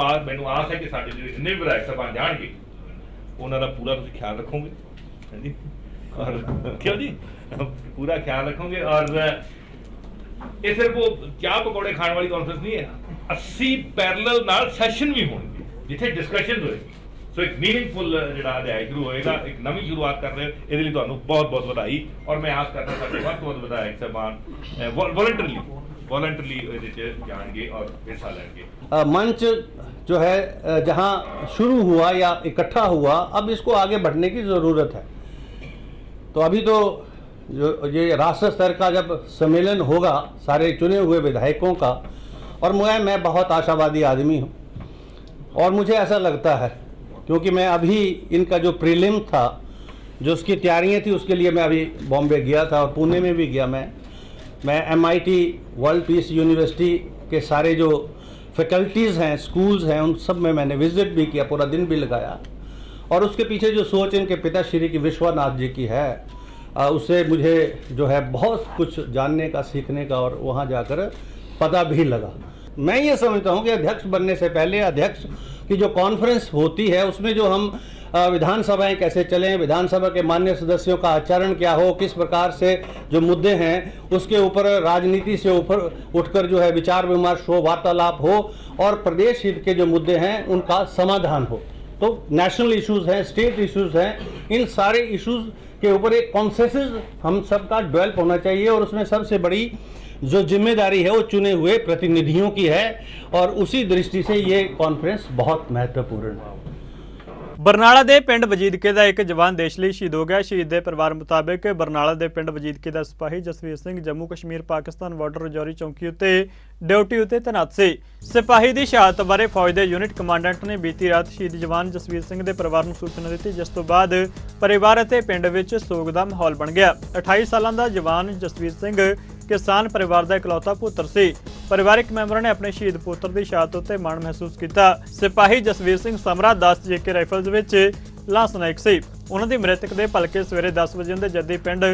आस है कि साडे जिन्ने भी विधायक सभा जाणगे उन्हां दा पूरा तुसी ख्याल रखोगे, और क्यों जी पूरा ख्याल रखोगे। और ਇਹ ਸਿਰਫ ਉਹ ਚਾਹ ਪਕੌੜੇ ਖਾਣ ਵਾਲੀ ਕਾਨਫਰੰਸ ਨਹੀਂ ਹੈ। 80 ਪੈਰਲਲ ਨਾਲ ਸੈਸ਼ਨ ਵੀ ਹੋਣਗੇ ਜਿੱਥੇ ਡਿਸਕਸ਼ਨ ਹੋਏਗੀ। ਸੋ ਇੱਕ ਮੀਨਿੰਗਫੁਲ ਜਿਹੜਾ ਅਧਿਆਇ ਸ਼ੁਰੂ ਹੋਏਗਾ, ਇੱਕ ਨਵੀਂ ਸ਼ੁਰੂਆਤ ਕਰ ਰਹੇ ਹੋ, ਇਹਦੇ ਲਈ ਤੁਹਾਨੂੰ ਬਹੁਤ ਬਹੁਤ ਵਧਾਈ। ਔਰ ਮੈਂ ਆਸ ਕਰਦਾ ਸਾਡੇ ਵੱਧ ਤੋਂ ਵੱਧ ਵਿਧਾਇਕ ਸਾਹਿਬਾਨ वॉलंटरली जाएंगे और हिस्सा लेंगे। मंच जो है जहां शुरू हुआ या इकट्ठा हुआ, अब इसको आगे बढ़ने की ज़रूरत है। तो अभी तो जो ये राष्ट्र स्तर का जब सम्मेलन होगा सारे चुने हुए विधायकों का, और मैं बहुत आशावादी आदमी हूं और मुझे ऐसा लगता है, क्योंकि मैं अभी इनका जो प्रीलिम था जो उसकी तैयारियां थी उसके लिए मैं अभी बॉम्बे गया था और पुणे में भी गया। मैं MIT वर्ल्ड पीस यूनिवर्सिटी के सारे जो फैकल्टीज़ हैं, स्कूल्स हैं, उन सब में मैंने विज़िट भी किया, पूरा दिन भी लगाया। और उसके पीछे जो सोच इनके पिताश्री की विश्वनाथ जी की है, उससे मुझे जो है बहुत कुछ जानने का, सीखने का और वहाँ जाकर पता भी लगा। मैं ये समझता हूँ कि अध्यक्ष बनने से पहले अध्यक्ष की जो कॉन्फ्रेंस होती है उसमें जो हम विधानसभाएं कैसे चलें, विधानसभा के मान्य सदस्यों का आचरण क्या हो, किस प्रकार से जो मुद्दे हैं उसके ऊपर राजनीति से ऊपर उठकर जो है विचार विमर्श हो, वार्तालाप हो और प्रदेश हित के जो मुद्दे हैं उनका समाधान हो। तो नेशनल इश्यूज़ हैं, स्टेट इश्यूज़ हैं, इन सारे इश्यूज़ के ऊपर एक कॉन्सेंसस हम सबका डेवलप होना चाहिए और उसमें सबसे बड़ी जो जिम्मेदारी है वो चुने हुए प्रतिनिधियों की है और उसी दृष्टि से ये कॉन्फ्रेंस बहुत महत्वपूर्ण है। ਬਰਨਾਲਾ ਦੇ ਪਿੰਡ ਵਜੀਦਕੇ ਦਾ ਇੱਕ ਜਵਾਨ ਦੇਸ਼ ਲਈ ਸ਼ਹੀਦ ਹੋ ਗਿਆ। ਸ਼ਹੀਦ ਦੇ ਪਰਿਵਾਰ ਮੁਤਾਬਕ ਬਰਨਾਲਾ ਦੇ ਪਿੰਡ ਵਜੀਦਕੇ ਦਾ ਸਿਪਾਹੀ ਜਸਵੀਰ ਸਿੰਘ ਜੰਮੂ ਕਸ਼ਮੀਰ ਪਾਕਿਸਤਾਨ ਬਾਰਡਰ ਰਜੌਰੀ ਚੌਂਕੀ ਉੱਤੇ ਡਿਊਟੀ ਉੱਤੇ ਤੈਨਾਤ ਸੀ। ਸਿਪਾਹੀ ਦੀ ਸ਼ਹਾਦਤ ਬਾਰੇ ਫੌਜ ਦੇ ਯੂਨਿਟ ਕਮਾਂਡੈਂਟ ਨੇ ਬੀਤੀ ਰਾਤ ਸ਼ਹੀਦ ਜਵਾਨ ਜਸਵੀਰ ਸਿੰਘ ਦੇ ਪਰਿਵਾਰ ਨੂੰ ਸੂਚਨਾ ਦਿੱਤੀ, ਜਿਸ ਤੋਂ ਬਾਅਦ ਪਰਿਵਾਰ ਅਤੇ ਪਿੰਡ ਵਿੱਚ ਸੋਗ ਦਾ ਮਾਹੌਲ ਬਣ ਗਿਆ। 28 ਸਾਲਾਂ ਦਾ ਜਵਾਨ ਜਸਵੀਰ ਸਿੰਘ ਕਿਸਾਨ ਪਰਿਵਾਰ ਦਾ ਇਕਲੌਤਾ ਪੁੱਤਰ ਸੀ। ਪਰਿਵਾਰਕ ਮੈਂਬਰਾਂ ਨੇ ਆਪਣੇ ਸ਼ਹੀਦ ਪੁੱਤਰ ਦੀ ਸ਼ਹਾਦਤ ਉੱਤੇ ਮਾਣ ਮਹਿਸੂਸ ਕੀਤਾ। ਸਿਪਾਹੀ ਜਸਵੀਰ ਸਿੰਘ ਸਮਰਾ 10 JK ਰਾਈਫਲਜ਼ ਵਿੱਚ ਲਾਂਸਨਾਇਕ ਸੀ। ਉਹਨਾਂ ਦੀ ਮ੍ਰਿਤਕ ਦੇ ਭਲਕੇ ਸਵੇਰੇ 10 ਵਜੇ ਦੇ ਜੱਦੀ ਪਿੰਡ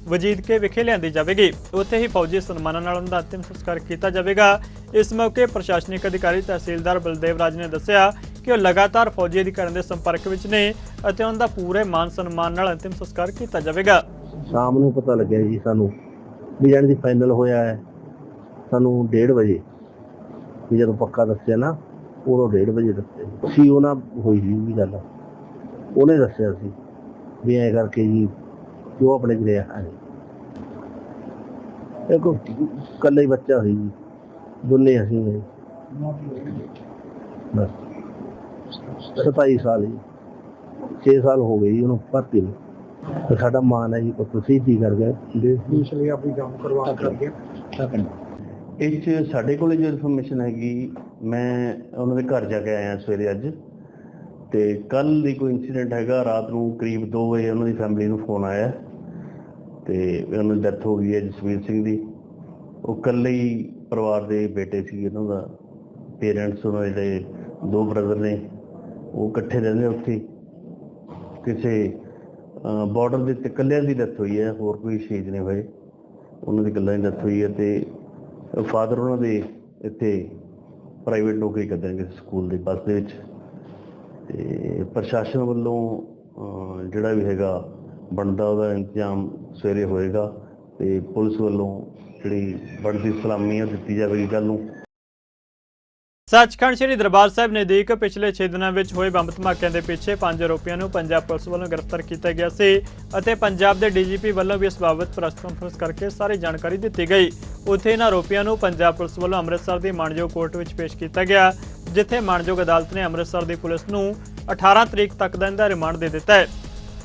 ਵਜੀਦਕੇ ਵਿਖੇ ਲਿਆਂਦੀ ਜਾਵੇਗੀ। ਉੱਥੇ ਹੀ ਫੌਜੀ ਸਨਮਾਨਾਂ ਨਾਲ ਉਹਨਾਂ ਦਾ ਅੰਤਿਮ ਸੰਸਕਾਰ ਕੀਤਾ ਜਾਵੇਗਾ। ਇਸ ਮੌਕੇ ਪ੍ਰਸ਼ਾਸਨਿਕ ਅਧਿਕਾਰੀ ਤਹਿਸੀਲਦਾਰ ਬਲਦੇਵ ਰਾਜ ਨੇ ਦੱਸਿਆ ਕਿ ਉਹ ਲਗਾਤਾਰ ਫੌਜੀ ਅਧਿਕਾਰੀਆਂ ਦੇ ਸੰਪਰਕ ਵਿੱਚ ਨੇ ਅਤੇ ਉਹਨਾਂ ਦਾ ਪੂਰੇ ਮਾਨ ਸਨਮਾਨ ਨਾਲ ਅੰਤਿਮ ਸੰਸਕਾਰ ਕੀਤਾ ਜਾਵੇਗਾ। ਸ਼ਾਮ ਨੂੰ ਪਤਾ ਲੱਗਿਆ ਜੀ ਸਾਨੂੰ ਵੀ ਜਾਣੀ ਦੀ ਫਾਈਨਲ ਹੋਇਆ ਹੈ। ਸਾਨੂੰ 1:30 ਵਜੇ ਵੀ ਜਦੋਂ ਪੱਕਾ ਦੱਸਿਆ ਨਾ, ਉਦੋਂ 1:30 ਵਜੇ ਦੱਸਿਆ ਸੀ। ਉਹਨਾਂ ਹੋਈ ਜੀ ਗੱਲ, ਉਹਨੇ ਦੱਸਿਆ ਸੀ ਵੀ ਐਂ ਕਰਕੇ ਜੀ ਜੋ ਆਪਣੇ ਘਰੇ ਆ ਇੱਕ ਇਕੱਲਾ ਹੀ ਬੱਚਾ ਹੋਈ ਜੀ, ਦੋਨੇ ਅਸੀਂ ਬਸ 27 ਸਾਲ ਜੀ, 6 ਸਾਲ ਹੋ ਗਏ ਜੀ ਉਹਨੂੰ ਭਰਤੀ ਨੂੰ। ਤੇ ਸਾਡਾ ਮਾਨ ਹੈ ਜੀ ਤੁਸੀਂ ਕੀ ਕਰ ਗਏ ਦੇਸ਼ ਲਈ ਆਪਣੀ ਜਾਨ ਕੁਰਬਾਨ ਕਰ ਗਏ। ਇਹ 'ਚ ਸਾਡੇ ਕੋਲ ਜੋ ਇਨਫੋਰਮੇਸ਼ਨ ਹੈਗੀ, ਮੈਂ ਉਹਨਾਂ ਦੇ ਘਰ ਜਾ ਕੇ ਆਇਆ ਸਵੇਰੇ ਅੱਜ, ਤੇ ਕੱਲ ਦੀ ਕੋਈ ਇੰਸੀਡੈਂਟ ਹੈਗਾ। ਰਾਤ ਨੂੰ ਕਰੀਬ 2 ਵਜੇ ਉਹਨਾਂ ਦੀ ਫੈਮਿਲੀ ਨੂੰ ਫੋਨ ਆਇਆ ਤੇ ਉਹਨਾਂ ਦੀ ਡੈਥ ਹੋ ਗਈ ਹੈ ਜਸਵੀਰ ਸਿੰਘ ਦੀ। ਉਹ ਇਕੱਲੇ ਹੀ ਪਰਿਵਾਰ ਦੇ ਬੇਟੇ ਸੀ, ਇਹਨਾਂ ਦਾ ਪੇਰੈਂਟਸ ਉਹਨਾਂ ਦੇ ਜਿਹੜੇ 2 ਬ੍ਰਦਰ ਨੇ ਉਹ ਇਕੱਠੇ ਰਹਿੰਦੇ ਉੱਥੇ। ਕਿਸੇ ਬਾਰਡਰ ਦੇ ਉੱਤੇ ਇਕੱਲਿਆਂ ਦੀ ਡੈਥ ਹੋਈ ਹੈ, ਹੋਰ ਕੋਈ ਸ਼ਹੀਦ ਨਹੀਂ ਹੋਏ, ਉਹਨਾਂ ਦੀ ਇਕੱਲਿਆਂ ਦੀ ਡੈਥ ਹੋਈ ਹੈ। ਤੇ ਫਾਦਰ ਉਹਨਾਂ ਦੇ ਇੱਥੇ ਪ੍ਰਾਈਵੇਟ ਨੌਕਰੀ ਕਰਦੇ ਨੇ ਕਿਸੇ ਸਕੂਲ ਦੇ ਬੱਸ ਦੇ ਵਿੱਚ। ਤੇ ਪ੍ਰਸ਼ਾਸਨ ਵੱਲੋਂ ਜਿਹੜਾ ਵੀ ਹੈਗਾ ਬਣਦਾ ਉਹਦਾ ਇੰਤਜ਼ਾਮ ਸਵੇਰੇ ਹੋਏਗਾ ਤੇ ਪੁਲਿਸ ਵੱਲੋਂ ਜਿਹੜੀ ਬਣਦੀ ਸਲਾਮੀ ਦਿੱਤੀ ਜਾਵੇਗੀ ਕੱਲ੍ਹ ਨੂੰ। ਸੱਚਖੰਡ ਸ੍ਰੀ ਦਰਬਾਰ ਸਾਹਿਬ ਨਜ਼ਦੀਕ ਪਿਛਲੇ 6 ਦਿਨਾਂ ਵਿੱਚ ਹੋਏ ਬੰਬ ਧਮਾਕਿਆਂ ਦੇ ਪਿੱਛੇ 5 ਆਰੋਪੀਆਂ ਨੂੰ ਪੰਜਾਬ ਪੁਲਿਸ ਵੱਲੋਂ ਗ੍ਰਿਫਤਾਰ ਕੀਤਾ ਗਿਆ ਸੀ ਅਤੇ ਪੰਜਾਬ ਦੇ DGP ਵੱਲੋਂ ਵੀ ਇਸ ਬਾਬਤ ਪ੍ਰੈਸ ਕਾਨਫਰੰਸ ਕਰਕੇ ਸਾਰੀ ਜਾਣਕਾਰੀ ਦਿੱਤੀ ਗਈ। ਉੱਥੇ ਇਹਨਾਂ ਆਰੋਪੀਆਂ ਨੂੰ ਪੰਜਾਬ ਪੁਲਿਸ ਵੱਲੋਂ ਅੰਮ੍ਰਿਤਸਰ ਦੀ ਮਾਣਯੋਗ ਕੋਰਟ ਵਿੱਚ ਪੇਸ਼ ਕੀਤਾ ਗਿਆ, ਜਿੱਥੇ ਮਾਣਯੋਗ ਅਦਾਲਤ ਨੇ ਅੰਮ੍ਰਿਤਸਰ ਦੀ ਪੁਲਿਸ ਨੂੰ 18 ਤਰੀਕ ਤੱਕ ਦਾ ਇਹਦਾ ਰਿਮਾਂਡ ਦੇ ਦਿੱਤਾ ਹੈ।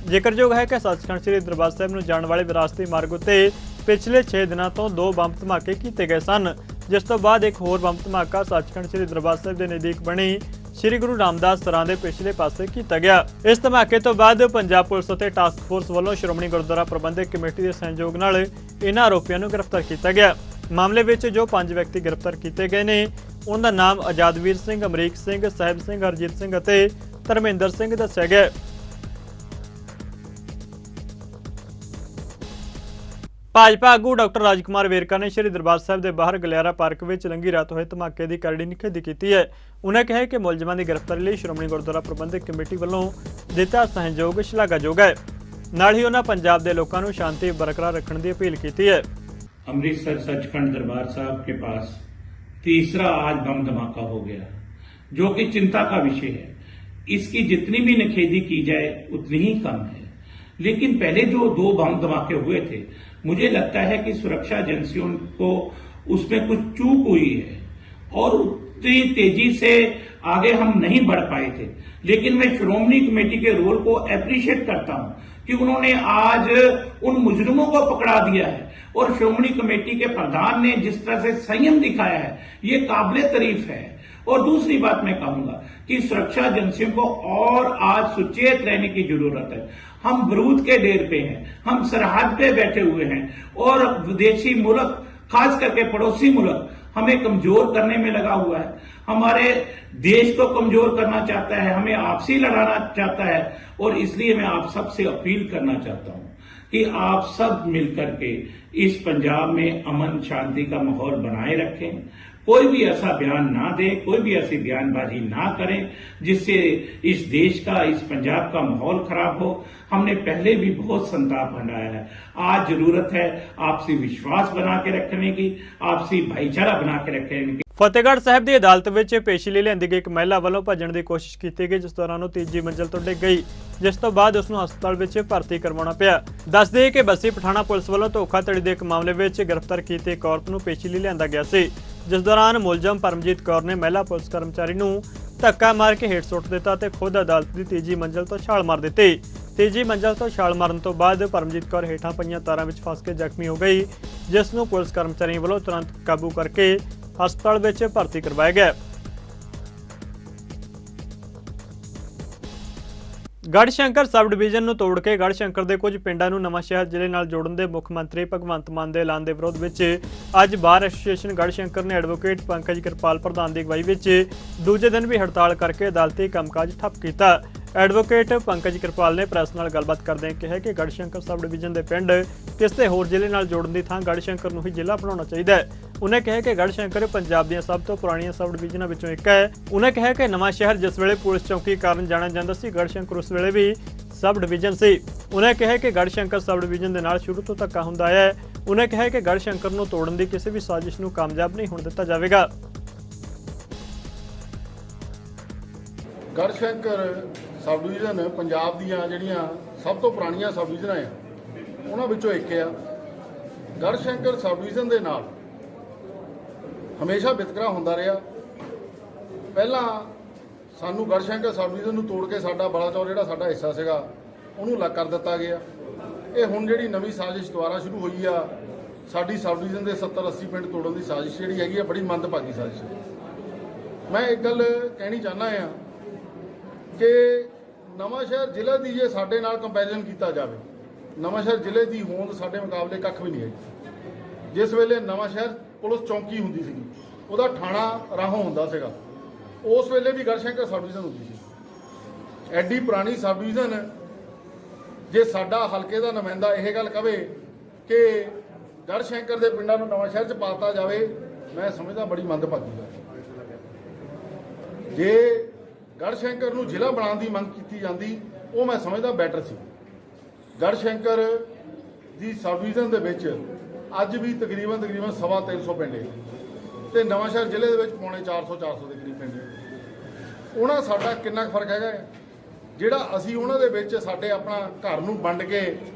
ਜ਼ਿਕਰਯੋਗ ਹੈ ਕਿ ਸੱਚਖੰਡ ਸ੍ਰੀ ਦਰਬਾਰ ਸਾਹਿਬ ਨੂੰ ਜਾਣ ਵਾਲੇ ਵਿਰਾਸਤੀ ਮਾਰਗ ਉੱਤੇ ਪਿਛਲੇ 6 ਦਿਨਾਂ ਤੋਂ 2 ਬੰਬ ਧਮਾਕੇ ਕੀਤੇ ਗਏ ਸਨ, ਜਿਸ ਤੋਂ ਬਾਅਦ ਇੱਕ ਹੋਰ ਬੰਬ ਧਮਾਕਾ ਸੱਚਖੰਡ ਸ੍ਰੀ ਦਰਬਾਰ ਸਾਹਿਬ ਦੇ ਨਜ਼ਦੀਕ ਬਣੀ ਸ੍ਰੀ ਗੁਰੂ ਰਾਮਦਾਸ ਸਰਾਂ ਦੇ ਪਿਛਲੇ ਪਾਸੇ ਕੀਤਾ ਗਿਆ। ਇਸ ਧਮਾਕੇ ਤੋਂ ਬਾਅਦ ਪੰਜਾਬ ਪੁਲਿਸ ਅਤੇ ਟਾਸਕ ਫੋਰਸ ਵੱਲੋਂ ਸ਼੍ਰੋਮਣੀ ਗੁਰਦੁਆਰਾ ਪ੍ਰਬੰਧਕ ਕਮੇਟੀ ਦੇ ਸਹਿਯੋਗ ਨਾਲ ਇਹਨਾਂ ਆਰੋਪੀਆਂ ਨੂੰ ਗ੍ਰਿਫਤਾਰ ਕੀਤਾ ਗਿਆ। ਮਾਮਲੇ ਵਿੱਚ ਜੋ 5 ਵਿਅਕਤੀ ਗ੍ਰਿਫਤਾਰ ਕੀਤੇ ਗਏ ਨੇ, ਉਹਨਾਂ ਦਾ ਨਾਮ ਆਜ਼ਾਦਵੀਰ ਸਿੰਘ, ਅਮਰੀਕ ਸਿੰਘ, ਸਾਹਿਬ ਸਿੰਘ, ਹਰਜੀਤ ਸਿੰਘ ਅਤੇ ਧਰਮਿੰਦਰ ਸਿੰਘ ਦੱਸਿਆ ਗਿਆ। ਭਾਜਪਾ ਆਗੂ ਡਾਕਟਰ ਰਾਜਕੁਮਾਰ ਵੇਰਕਾ ਨੇ ਸ਼੍ਰੀ ਦਰਬਾਰ ਸਾਹਿਬ ਦੇ ਬਾਹਰ ਗਲਿਆਰਾ ਪਾਰਕ ਵਿੱਚ ਲੰਘੀ ਰਾਤ ਹੋਏ ਧਮਾਕੇ ਦੀ ਕਰੜੀ ਨਿਖੇਧੀ ਕੀਤੀ ਹੈ। ਉਨ੍ਹਾਂ ਕਿਹਾ ਕਿ ਮੁਲਜ਼ਮਾਂ ਦੀ ਗ੍ਰਿਫਤਾਰੀ ਲਈ ਸ਼੍ਰੋਮਣੀ ਗੁਰਦੁਆਰਾ ਪ੍ਰਬੰਧਕ ਕਮੇਟੀ ਵੱਲੋਂ ਦਿੱਤਾ ਸਹਿਯੋਗ ਸ਼ਲਾਘਾਯੋਗ ਹੈ। ਨਾਲ ਹੀ ਉਹਨਾਂ ਪੰਜਾਬ ਦੇ ਲੋਕਾਂ ਨੂੰ ਸ਼ਾਂਤੀ ਬਰਕਰਾਰ ਰੱਖਣ ਦੀ ਅਪੀਲ ਕੀਤੀ ਹੈ। अमृतसर सचखंड दरबार साहब के पास तीसरा आज बम धमाका हो गया, जो कि चिंता का विषय है। इसकी जितनी भी नखेदी की जाए उतनी ही कम है। लेकिन पहले जो 2 बम धमाके हुए थे, मुझे लगता है कि सुरक्षा एजेंसियों को उसमें कुछ चूक हुई है और उतनी तेजी से आगे हम नहीं बढ़ पाए थे। लेकिन मैं श्रोमणी कमेटी के रोल को अप्रिशिएट करता हूं कि उन्होंने आज उन मुजरिमों को पकड़ा दिया है और श्रोमणी कमेटी के प्रधान ने जिस तरह से संयम दिखाया है, ये काबिले तारीफ है। और दूसरी बात मैं कहूंगा कि सुरक्षा एजेंसियों को और आज सुचेत रहने की जरूरत है। हम बरूद के डेर पे हैं, हम सरहद पे बैठे हुए हैं और विदेशी मुल्क, खास करके पड़ोसी मुल्क, हमें कमजोर करने में लगा हुआ है, हमारे देश को कमजोर करना चाहता है, हमें आपसी लड़ाना चाहता है। और इसलिए मैं आप सबसे अपील करना चाहता हूं कि आप सब मिलकर के इस पंजाब में अमन शांति का माहौल बनाए रखें। कोई भी ऐसा बयान ना दे, कोई भी ऐसी बयानबाजी ना करें जिससे इस देश का, इस पंजाब का माहौल खराब हो। हमने पहले भी बहुत संताप हंडाया है। आज जरूरत है आपसी विश्वास बना के रखने की, आपसी भाईचारा बना के रखने की। ਫਤਿਹਗੜ੍ਹ ਸਾਹਿਬ ਦੀ ਅਦਾਲਤ ਵਿੱਚ ਪੇਸ਼ੀ ਲਈ ਲਿਆਂਦੀ ਗਈ ਇੱਕ ਮਹਿਲਾ ਵੱਲੋਂ ਭੱਜਣ ਦੀ ਕੋਸ਼ਿਸ਼ ਕੀਤੀ ਗਈ, ਜਿਸ ਦੌਰਾਨ ਉਹ ਤੀਜੀ ਮੰਜ਼ਲ ਤੋਂ ਡਿੱਗ ਗਈ, ਜਿਸ ਤੋਂ ਬਾਅਦ ਉਸ ਨੂੰ ਹਸਪਤਾਲ ਵਿੱਚ ਭਰਤੀ ਕਰਵਾਉਣਾ ਪਿਆ। ਦੱਸ ਦੇਈਏ ਕਿ ਬੱਸੀ ਪਠਾਣਾ ਪੁਲਿਸ ਵੱਲੋਂ ਧੋਖਾਧੜੀ ਦੇ ਇੱਕ ਮਾਮਲੇ ਵਿੱਚ ਗ੍ਰਿਫਤਾਰ ਕੀਤੀ ਇੱਕ ਔਰਤ ਨੂੰ ਪੇਸ਼ੀ ਲਈ ਲਿਆਂਦਾ ਗਿਆ ਸੀ, ਜਿਸ ਦੌਰਾਨ ਮੁਲਜ਼ਮ ਪਰਮਜੀਤ ਕੌਰ ਨੇ ਮਹਿਲਾ ਪੁਲਿਸ ਕਰਮਚਾਰੀ ਨੂੰ ਧੱਕਾ ਮਾਰ ਕੇ ਹੇਠ ਸੁੱਟ ਦਿੱਤਾ ਤੇ ਖੁਦ ਅਦਾਲਤ ਦੀ ਤੀਜੀ ਮੰਜ਼ਲ ਤੋਂ ਛਾਲ ਮਾਰ ਦਿੱਤੀ। ਤੀਜੀ ਮੰਜ਼ਲ ਤੋਂ ਛਾਲ ਮਾਰਨ ਤੋਂ ਬਾਅਦ ਪਰਮਜੀਤ ਕੌਰ ਹੇਠਾਂ ਪਈਆਂ ਤਾਰਾਂ ਵਿੱਚ ਫਸ ਕੇ ਜ਼ਖਮੀ ਹੋ ਗਈ, ਜਿਸ ਨੂੰ ਪੁਲਿਸ ਕਰਮਚਾਰੀਆਂ ਵੱਲੋਂ ਤੁਰੰਤ ਕਾਬੂ ਕਰਕੇ ਹਸਪਤਾਲ ਵਿੱਚ ਭਰਤੀ ਕਰਵਾਇਆ ਗਿਆ। ਗੜ੍ਹਸ਼ੰਕਰ ਸਬ ਡਿਵੀਜ਼ਨ ਨੂੰ ਤੋੜ ਕੇ ਗੜ੍ਹਸ਼ੰਕਰ ਦੇ ਕੁਝ ਪਿੰਡਾਂ ਨੂੰ ਨਵਾਂਸ਼ਹਿਰ ਜ਼ਿਲ੍ਹੇ ਨਾਲ ਜੋੜਨ ਦੇ ਮੁੱਖ ਮੰਤਰੀ ਭਗਵੰਤ ਮਾਨ ਦੇ ਐਲਾਨ ਦੇ ਵਿਰੋਧ ਵਿੱਚ ਅੱਜ ਬਾਰ ਐਸੋਸੀਏਸ਼ਨ ਗੜ੍ਹਸ਼ੰਕਰ ਨੇ ਐਡਵੋਕੇਟ ਪੰਕਜ ਕਿਰਪਾਲ ਪ੍ਰਧਾਨ ਦੀ ਅਗਵਾਈ ਵਿੱਚ ਦੂਜੇ ਦਿਨ ਵੀ ਹੜਤਾਲ ਕਰਕੇ ਅਦਾਲਤੀ ਕੰਮਕਾਜ ਠੱਪ ਕੀਤਾ। ਐਡਵੋਕੇਟ ਪੰਕਜ ਕਿਰਪਾਲ ਨੇ ਪ੍ਰੈਸ ਨਾਲ ਗੱਲਬਾਤ ਕਰਦਿਆਂ ਕਿਹਾ ਕਿ ਗੜ੍ਹਸ਼ੰਕਰ ਸਬ ਡਿਵੀਜ਼ਨ ਦੇ ਪਿੰਡ ਕਿਸੇ ਹੋਰ ਜ਼ਿਲ੍ਹੇ ਨਾਲ ਜੋੜਨ ਦੀ ਥਾਂ ਗੜ੍ਹਸ਼ੰਕਰ ਨੂੰ ਹੀ ਜ਼ਿਲ੍ਹਾ ਬਣਾਉਣਾ ਚਾਹੀਦਾ ਹੈ। उन्हें कहा कि गढ़शंकर पंजाब ਦੀਆਂ ਸਭ ਤੋਂ ਪੁਰਾਣੀਆਂ ਸਬ ਡਿਵੀਜ਼ਨਾਂ ਵਿੱਚੋਂ ਇੱਕ ਹੈ। उन्हें कहा कि नवां शहर जिस वेले पुलिस चौकी कारण जाना ਜਾਂਦਾ ਸੀ, गढ़शंकर उस वेले भी सब डिवीजन ਸੀ। उन्हें कहा कि गढ़शंकर सब डिवीजन ਦੇ ਨਾਲ ਸ਼ੁਰੂ ਤੋਂ ਧੱਕਾ ਹੁੰਦਾ ਆਇਆ ਹੈ। उन्हें कहा कि गढ़शंकर ਨੂੰ ਤੋੜਨ ਦੀ ਕਿਸੇ ਵੀ ਸਾਜ਼ਿਸ਼ ਨੂੰ ਕਾਮਯਾਬ ਨਹੀਂ ਹੋਣ ਦਿੱਤਾ ਜਾਵੇਗਾ। गढ़शंकर सब डिवीजन पंजाब ਦੀਆਂ ਜਿਹੜੀਆਂ ਸਭ ਤੋਂ ਪੁਰਾਣੀਆਂ ਸਬ ਡਿਵੀਜ਼ਨਾਂ ਆ, ਉਹਨਾਂ ਵਿੱਚੋਂ ਇੱਕ ਆ। गढ़शंकर सब डिवीजन ਦੇ ਨਾਲ ਹਮੇਸ਼ਾ ਵਿਤਕਰਾ ਹੁੰਦਾ ਰਿਹਾ। ਪਹਿਲਾਂ ਸਾਨੂੰ ਗੜ੍ਹਸ਼ੰਕਰ ਸਬ ਡਿਵੀਜ਼ਨ ਨੂੰ ਤੋੜ ਕੇ ਸਾਡਾ ਬਲਾਚੌਰ ਜਿਹੜਾ ਸਾਡਾ ਹਿੱਸਾ ਸੀਗਾ ਉਹਨੂੰ ਅਲੱਗ ਕਰ ਦਿੱਤਾ ਗਿਆ। ਇਹ ਹੁਣ ਜਿਹੜੀ ਨਵੀਂ ਸਾਜ਼ਿਸ਼ ਦੁਆਰਾ ਸ਼ੁਰੂ ਹੋਈ ਆ, ਸਾਡੀ ਸਬ ਡਿਵੀਜ਼ਨ ਦੇ 70-80 ਪਿੰਡ ਤੋੜਨ ਦੀ ਸਾਜ਼ਿਸ਼ ਜਿਹੜੀ ਹੈਗੀ ਆ, ਬੜੀ ਮੰਦਭਾਗੀ ਸਾਜ਼ਿਸ਼ ਹੈ। ਮੈਂ ਇੱਕ ਗੱਲ ਕਹਿਣੀ ਚਾਹੁੰਦਾ ਆ ਕਿ ਨਵਾਂਸ਼ਹਿਰ ਜ਼ਿਲ੍ਹੇ ਦੀ ਜੇ ਸਾਡੇ ਨਾਲ ਕੰਪੈਰੀਜ਼ਨ ਕੀਤਾ ਜਾਵੇ, ਨਵਾਂਸ਼ਹਿਰ ਜ਼ਿਲ੍ਹੇ ਦੀ ਹੋਂਦ ਸਾਡੇ ਮੁਕਾਬਲੇ ਕੱਖ ਵੀ ਨਹੀਂ ਹੈਗੀ। ਜਿਸ ਵੇਲੇ ਨਵਾਂਸ਼ਹਿਰ ਪੁਲਿਸ ਚੌਂਕੀ ਹੁੰਦੀ ਸੀਗੀ, ਉਹਦਾ ਥਾਣਾ ਰਾਹੋਂ ਹੁੰਦਾ ਸੀਗਾ, ਉਸ ਵੇਲੇ ਵੀ ਗੜ੍ਹਸ਼ੰਕਰ ਸਬ ਡਿਵੀਜ਼ਨ ਹੁੰਦੀ ਸੀ। ਐਡੀ ਪੁਰਾਣੀ ਸਬ ਡਿਵੀਜ਼ਨ ਜੇ ਸਾਡਾ ਹਲਕੇ ਦਾ ਨੁਮਾਇੰਦਾ ਇਹ ਗੱਲ ਕਵੇ ਕਿ ਗੜ੍ਹਸ਼ੰਕਰ ਦੇ ਪਿੰਡਾਂ ਨੂੰ ਨਵਾਂ ਸ਼ਹਿਰ 'ਚ ਪਾਤਾ ਜਾਵੇ, ਮੈਂ ਸਮਝਦਾ ਬੜੀ ਮੰਦਭਾਗੀ ਗੱਲ। ਜੇ ਗੜ੍ਹਸ਼ੰਕਰ ਨੂੰ ਜ਼ਿਲ੍ਹਾ ਬਣਾਉਣ ਦੀ ਮੰਗ ਕੀਤੀ ਜਾਂਦੀ, ਉਹ ਮੈਂ ਸਮਝਦਾ ਬੈਟਰ ਸੀ। ਗੜ੍ਹਸ਼ੰਕਰ ਦੀ ਸਬ ਡਿਵੀਜ਼ਨ ਦੇ ਵਿੱਚ ਅੱਜ ਵੀ ਤਕਰੀਬਨ 350 ਪਿੰਡ ਹੈ ਤੇ ਨਵਾਂਸ਼ਹਿਰ ਜ਼ਿਲ੍ਹੇ ਦੇ ਵਿੱਚ ਪੌਣੇ 400 ਦੇ ਕਰੀਬ ਪਿੰਡ ਹੈ। ਉਹਨਾਂ ਸਾਡਾ ਕਿੰਨਾ ਕੁ ਫਰਕ ਹੈਗਾ ਜਿਹੜਾ ਅਸੀਂ ਉਹਨਾਂ ਦੇ ਵਿੱਚ ਸਾਡੇ ਆਪਣਾ ਘਰ ਨੂੰ ਵੰਡ ਕੇ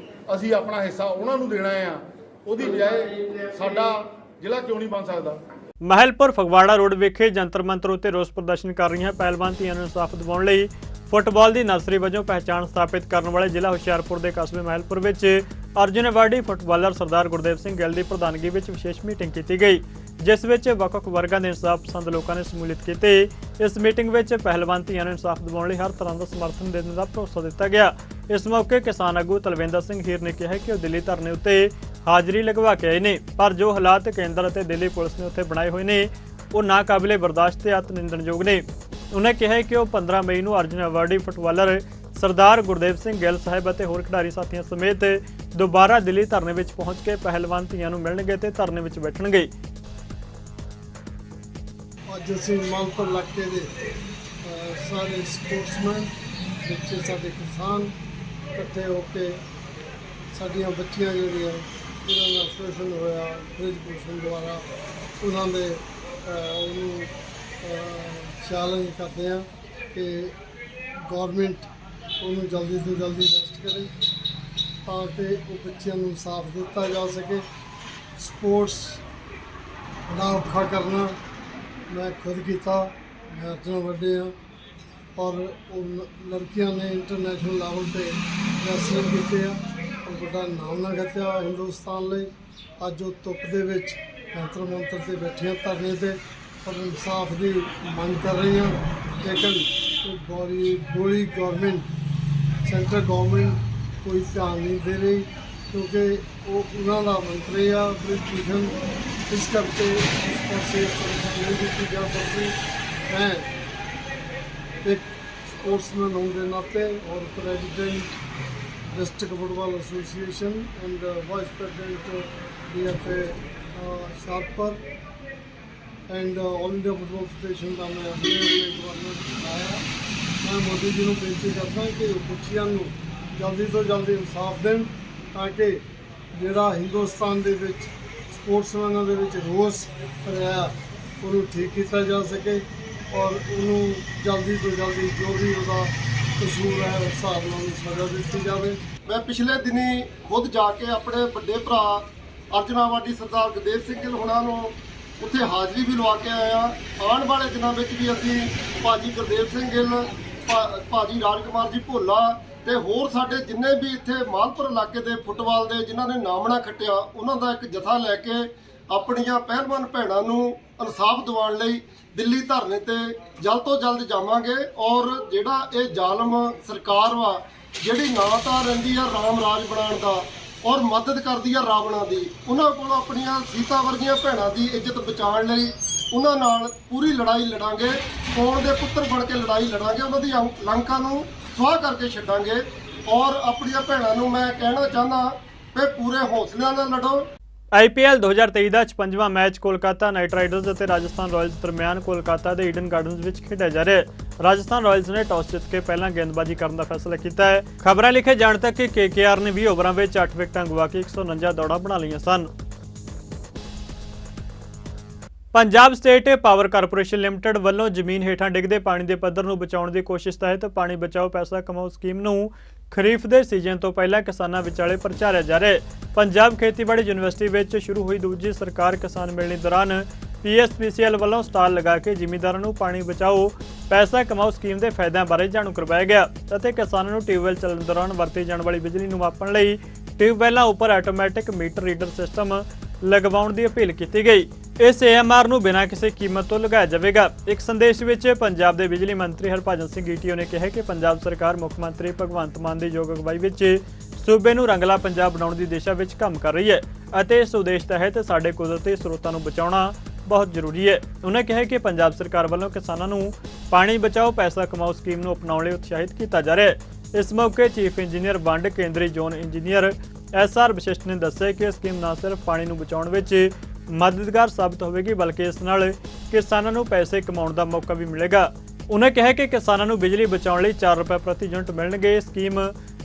ਅਸੀਂ ਆਪਣਾ ਹਿੱਸਾ ਉਹਨਾਂ ਨੂੰ ਦੇਣਾ ਆ, ਉਹਦੀ ਬਜਾਏ ਸਾਡਾ ਜ਼ਿਲ੍ਹਾ ਕਿਉਂ ਨਹੀਂ ਬਣ ਸਕਦਾ। ਮਹਿਲਪੁਰ ਫਗਵਾੜਾ ਰੋਡ ਵਿਖੇ ਜੰਤਰ ਮੰਤਰ ਉੱਤੇ ਰੋਸ ਪ੍ਰਦਰਸ਼ਨ ਕਰ ਰਹੀਆਂ ਪਹਿਲਵਾਨ ਧੀਆਂ ਨੂੰ ਇਨਸਾਫ ਦਿਵਾਉਣ ਲਈ ਫੁੱਟਬਾਲ ਦੀ ਨਰਸਰੀ ਵਜੋਂ ਪਹਿਚਾਣ ਸਥਾਪਿਤ ਕਰਨ ਵਾਲੇ ਜ਼ਿਲ੍ਹਾ ਹੁਸ਼ਿਆਰਪੁਰ ਦੇ ਕਸਬੇ ਮਹਿਲਪੁਰ ਵਿੱਚ ਅਰਜੁਨ ਅਵਾਰਡੀ ਫੁੱਟਬਾਲਰ ਸਰਦਾਰ ਗੁਰਦੇਵ ਸਿੰਘ ਗਿੱਲ ਦੀ ਪ੍ਰਧਾਨਗੀ ਵਿੱਚ ਵਿਸ਼ੇਸ਼ ਮੀਟਿੰਗ ਕੀਤੀ ਗਈ, ਜਿਸ ਵਿੱਚ ਵੱਖ-ਵੱਖ ਵਰਗਾਂ ਦੇ ਇਨਸਾਫ ਪਸੰਦ ਲੋਕਾਂ ਨੇ ਸ਼ਮੂਲੀਅਤ ਕੀਤੀ। ਇਸ ਮੀਟਿੰਗ ਵਿੱਚ ਪਹਿਲਵਾਨ ਧੀਆਂ ਨੂੰ ਇਨਸਾਫ ਦਿਵਾਉਣ ਲਈ ਹਰ ਤਰ੍ਹਾਂ ਦਾ ਸਮਰਥਨ ਦੇਣ ਦਾ ਭਰੋਸਾ ਦਿੱਤਾ ਗਿਆ। ਇਸ ਮੌਕੇ ਕਿਸਾਨ ਆਗੂ ਤਲਵਿੰਦਰ ਸਿੰਘ ਹੀਰ ਨੇ ਕਿਹਾ ਕਿ ਉਹ ਦਿੱਲੀ ਧਰਨੇ ਉੱਤੇ ਹਾਜ਼ਰੀ ਲਗਵਾ ਕੇ ਆਏ ਨੇ, ਪਰ ਜੋ ਹਾਲਾਤ ਕੇਂਦਰ ਅਤੇ ਦਿੱਲੀ ਪੁਲਿਸ ਨੇ ਉੱਥੇ ਬਣਾਏ ਹੋਏ ਨੇ ਉਹ ਨਾਕਾਬਿਲੇ ਬਰਦਾਸ਼ਤ ਤੇ ਅਤ ਨਿੰਦਣਯੋਗ ਨੇ। उन्हें कहा कि वह 15 मई को अर्जुन अवार्डी फुटबालर सरदार गुरदेव सिंह गिल साहब और होर खिडारी साथियों समेत दोबारा दिल्ली धरने में पहुंच के पहलवान धीआं नूं मिलणगे ते धरने में बैठणगे। अज असीं मालपुर इलाके दे सारे स्पोर्ट्समैन बच्चे साडे किसान इकट्ठे होकर साडियां बच्चियां जिहड़ियां ਜਿਹਨਾਂ ਦਾ ਆਪਰੇਸ਼ਨ ਹੋਇਆ ਫ੍ਰਿਜ ਪੋਸ਼ਨ ਦੁਆਰਾ ਉਹਨਾਂ ਦੇ ਉਹਨੂੰ ਚੈਲੰਜ ਕਰਦੇ ਹਾਂ ਕਿ ਗੌਰਮੈਂਟ ਉਹਨੂੰ ਜਲਦੀ ਤੋਂ ਜਲਦੀ ਅਰੈਸਟ ਕਰੇ ਤਾਂ ਕਿ ਉਹ ਬੱਚਿਆਂ ਨੂੰ ਇਨਸਾਫ ਦਿੱਤਾ ਜਾ ਸਕੇ। ਸਪੋਰਟਸ ਬੜਾ ਔਖਾ ਕਰਨਾ मैं खुद किया, मैचों वड्डे हाँ और लड़कियां ने इंटरनेशनल लेवल पे रैसलिंग की और बड़ा नाम ना खत्या हिंदुस्तान लिए। अज वो धुप के जंतर मंतर से बैठिया धरने से और इंसाफ की मांग कर रही हैं, लेकिन गोली गवर्नमेंट सेंट्रल गवर्नमेंट कोई ध्यान नहीं दे रही क्योंकि वो उन्होंने मंत्री आ ब्रिटिशन इस करके उस पासे नहीं की जा सकती। मैं एक स्पोर्ट्समैन होने के नाते और president district football association and vice president DFA sharper and all India football federation का मैं अपने गवर्नमेंट आया। मैं मोदी जी को बेनती करता कि बच्चियों को जल्दी तो जल्दी इंसाफ दें ताकि ਜਿਹੜਾ ਹਿੰਦੁਸਤਾਨ ਦੇ ਵਿੱਚ ਸਪੋਰਟਸਮੈਨਾਂ ਦੇ ਵਿੱਚ ਰੋਸ ਰਿਹਾ ਉਹਨੂੰ ਠੀਕ ਕੀਤਾ ਜਾ ਸਕੇ ਔਰ ਉਹਨੂੰ ਜਲਦੀ ਤੋਂ ਜਲਦੀ ਜੋ ਵੀ ਉਹਦਾ ਕਸੂਰ ਹੈ ਉਸ ਹਿਸਾਬ ਨਾਲ ਉਹਨੂੰ ਸਜ਼ਾ ਦਿੱਤੀ ਜਾਵੇ। ਮੈਂ ਪਿਛਲੇ ਦਿਨੀ ਖੁਦ ਜਾ ਕੇ ਆਪਣੇ ਵੱਡੇ ਭਰਾ ਅਰਜਨਾਵਾਦੀ ਸਰਦਾਰ ਗੁਰਦੇਵ ਸਿੰਘ ਗਿੱਲ ਹੋਣਾ ਨੂੰ ਉੱਥੇ ਹਾਜ਼ਰੀ ਵੀ ਲਵਾ ਕੇ ਆਇਆ। ਆਉਣ ਵਾਲੇ ਦਿਨਾਂ ਵਿੱਚ ਵੀ ਅਸੀਂ ਭਾਜੀ ਗੁਰਦੇਵ ਸਿੰਘ ਗਿੱਲ, ਭਾਜੀ ਰਾਜਕੁਮਾਰ ਜੀ ਭੋਲਾ ਤੇ ਹੋਰ ਸਾਡੇ ਜਿੰਨੇ ਵੀ ਇੱਥੇ ਮਾਲਪੁਰ ਇਲਾਕੇ ਦੇ ਫੁੱਟਬਾਲ ਦੇ ਜਿਨ੍ਹਾਂ ਨੇ ਨਾਮਣਾ ਖੱਟਿਆ ਉਹਨਾਂ ਦਾ ਇੱਕ ਜਥਾ ਲੈ ਕੇ ਆਪਣੀਆਂ ਪਹਿਲਵਾਨ ਭੈਣਾਂ ਨੂੰ ਇਨਸਾਫ ਦਿਵਾਉਣ ਲਈ ਦਿੱਲੀ ਧਰਨੇ ਤੇ ਜਲਦ ਤੋਂ ਜਲਦ ਜਾਵਾਂਗੇ। ਔਰ ਜਿਹੜਾ ਇਹ ਜ਼ਾਲਮ ਸਰਕਾਰ ਵਾ ਜਿਹੜੀ ਨਾ ਤਾਂ ਰਹਿੰਦੀ ਆ ਰਾਮ ਰਾਜ ਬਣਾਉਣ ਦਾ ਔਰ ਮਦਦ ਕਰਦੀ ਆ ਰਾਵਣਾ ਦੀ, ਉਹਨਾਂ ਕੋਲ ਆਪਣੀਆਂ ਸੀਤਾ ਵਰਗੀਆਂ ਭੈਣਾਂ ਦੀ ਇੱਜ਼ਤ ਬਚਾਉਣ ਲਈ ਉਹਨਾਂ ਨਾਲ ਪੂਰੀ ਲੜਾਈ ਲੜਾਂਗੇ। ਕੌਣ ਦੇ ਪੁੱਤਰ ਬਣ ਕੇ ਲੜਾਈ ਲੜਾਂਗੇ, ਉਹਨਾਂ ਦੀ ਲੰਕਾ ਨੂੰ ਸੁਆਹ ਕਰਕੇ ਛੱਡਾਂਗੇ। ਔਰ ਆਪਣੀਆਂ ਭੈਣਾਂ ਨੂੰ ਮੈਂ ਕਹਿਣਾ ਚਾਹੁੰਦਾ ਕਿ ਪੂਰੇ ਹੌਸਲਿਆਂ ਨਾਲ ਲੜੋ। IPL 2023 ਦਾ 56ਵਾਂ ਮੈਚ ਕੋਲਕਾਤਾ ਨਾਈਟ ਰਾਈਡਰਜ਼ ਅਤੇ ਰਾਜਸਥਾਨ ਰਾਇਲਸ ਦਰਮਿਆਨ ਕੋਲਕਾਤਾ ਦੇ ਈਡਨ ਗਾਰਡਨਜ਼ ਵਿੱਚ ਖੇਡਿਆ ਜਾ ਰਿਹਾ ਹੈ। ਰਾਜਸਥਾਨ ਰਾਇਲਸ ਨੇ ਟਾਸ ਜਿੱਤ ਕੇ ਪਹਿਲਾਂ ਗੇਂਦਬਾਜ਼ੀ ਕਰਨ ਦਾ ਫੈਸਲਾ ਕੀਤਾ ਹੈ। ਖਬਰਾਂ ਲਿਖੇ ਜਾਣ ਤੱਕ ਕਿ KKR ਨੇ 20 ਓਵਰਾਂ ਵਿੱਚ 8 ਵਿਕਟਾਂ ਗਵਾ ਕੇ 149 ਦੌੜਾਂ ਬਣਾ ਲਈਆਂ ਸਨ। Punjab state power corporation limited ਵੱਲੋਂ ਜ਼ਮੀਨ ਹੇਠਾਂ ਡਿੱਗਦੇ ਪਾਣੀ ਦੇ ਪੱਧਰ ਨੂੰ ਬਚਾਉਣ ਦੀ ਕੋਸ਼ਿਸ਼ ਤਹਿਤ ਪਾਣੀ ਬਚਾਓ ਪੈਸਾ ਕਮਾਓ ਸਕੀਮ ਨੂੰ ਖਰੀਫ ਦੇ ਸੀਜ਼ਨ ਤੋਂ ਪਹਿਲਾਂ ਕਿਸਾਨਾਂ ਵਿਚਾਲੇ ਪ੍ਰਚਾਰਿਆ ਜਾ ਰਿਹਾ ਹੈ। ਪੰਜਾਬ ਖੇਤੀਬਾੜੀ ਯੂਨੀਵਰਸਿਟੀ ਵਿੱਚ ਸ਼ੁਰੂ ਹੋਈ ਦੂਜੀ ਸਰਕਾਰ ਕਿਸਾਨ ਮਿਲਣੀ ਦੌਰਾਨ PSPCL ਵੱਲੋਂ ਸਟਾਲ ਲਗਾ ਕੇ ਜ਼ਿਮੀਂਦਾਰਾਂ ਨੂੰ ਪਾਣੀ ਬਚਾਓ ਪੈਸਾ ਕਮਾਓ ਸਕੀਮ ਦੇ ਫਾਇਦਿਆਂ ਬਾਰੇ ਜਾਣੂ ਕਰਵਾਇਆ ਗਿਆ ਅਤੇ ਕਿਸਾਨਾਂ ਨੂੰ ਟਿਊਬਵੈੱਲ ਚੱਲਣ ਦੌਰਾਨ ਵਰਤੀ ਜਾਣ ਵਾਲੀ ਬਿਜਲੀ ਨੂੰ ਮਾਪਣ ਲਈ ਟਿਊਬਵੈੱਲਾਂ ਉੱਪਰ ਆਟੋਮੈਟਿਕ ਮੀਟਰ ਰੀਡਰ ਸਿਸਟਮ ਲਗਵਾਉਣ ਦੀ ਅਪੀਲ ਕੀਤੀ ਗਈ। ਇਸ AMR ਨੂੰ ਬਿਨਾਂ ਕਿਸੇ ਕੀਮਤ ਤੋਂ ਲਗਾਇਆ ਜਾਵੇਗਾ। ਇੱਕ ਸੰਦੇਸ਼ ਵਿੱਚ ਪੰਜਾਬ ਦੇ ਬਿਜਲੀ ਮੰਤਰੀ ਹਰਭਜਨ ਸਿੰਘ GTO ਨੇ ਕਿਹਾ ਕਿ ਪੰਜਾਬ ਸਰਕਾਰ ਮੁੱਖ ਮੰਤਰੀ ਭਗਵੰਤ ਮਾਨ ਦੀ ਯੋਗ ਅਗਵਾਈ ਵਿੱਚ ਸੂਬੇ ਨੂੰ ਰੰਗਲਾ ਪੰਜਾਬ ਬਣਾਉਣ ਦੀ ਦਿਸ਼ਾ ਵਿੱਚ ਕੰਮ ਕਰ ਰਹੀ ਹੈ ਅਤੇ ਇਸ ਉਦੇਸ਼ ਤਹਿਤ ਸਾਡੇ ਕੁਦਰਤੀ ਸਰੋਤਾਂ ਨੂੰ ਬਚਾਉਣਾ ਬਹੁਤ ਜ਼ਰੂਰੀ ਹੈ। ਉਹਨਾਂ ਕਿਹਾ ਕਿ ਪੰਜਾਬ ਸਰਕਾਰ ਵੱਲੋਂ ਕਿਸਾਨਾਂ ਨੂੰ ਪਾਣੀ ਬਚਾਓ ਪੈਸਾ ਕਮਾਓ ਸਕੀਮ ਨੂੰ ਅਪਣਾਉਣ ਲਈ ਉਤਸ਼ਾਹਿਤ ਕੀਤਾ ਜਾ ਰਿਹਾ ਹੈ। ਇਸ ਮੌਕੇ ਚੀਫ ਇੰਜੀਨੀਅਰ ਵੰਡ ਕੇਂਦਰੀ ਜ਼ੋਨ ਇੰਜੀਨੀਅਰ SR ਵਿਸ਼ਿਸ਼ਟ ਨੇ ਦੱਸਿਆ ਕਿ ਇਹ ਸਕੀਮ ਨਾ ਸਿਰਫ ਪਾਣੀ ਨੂੰ ਬਚਾਉਣ ਵਿੱਚ ਮਦਦਗਾਰ ਸਾਬਤ ਹੋਵੇਗੀ ਬਲਕਿ ਇਸ ਨਾਲ ਕਿਸਾਨਾਂ ਨੂੰ ਪੈਸੇ ਕਮਾਉਣ ਦਾ ਮੌਕਾ ਵੀ ਮਿਲੇਗਾ। ਉਹਨਾਂ ਕਿਹਾ ਕਿ ਕਿਸਾਨਾਂ ਨੂੰ ਬਿਜਲੀ ਬਚਾਉਣ ਲਈ 4 ਰੁਪਏ ਪ੍ਰਤੀ ਯੂਨਿਟ ਮਿਲਣਗੇ। ਇਹ ਸਕੀਮ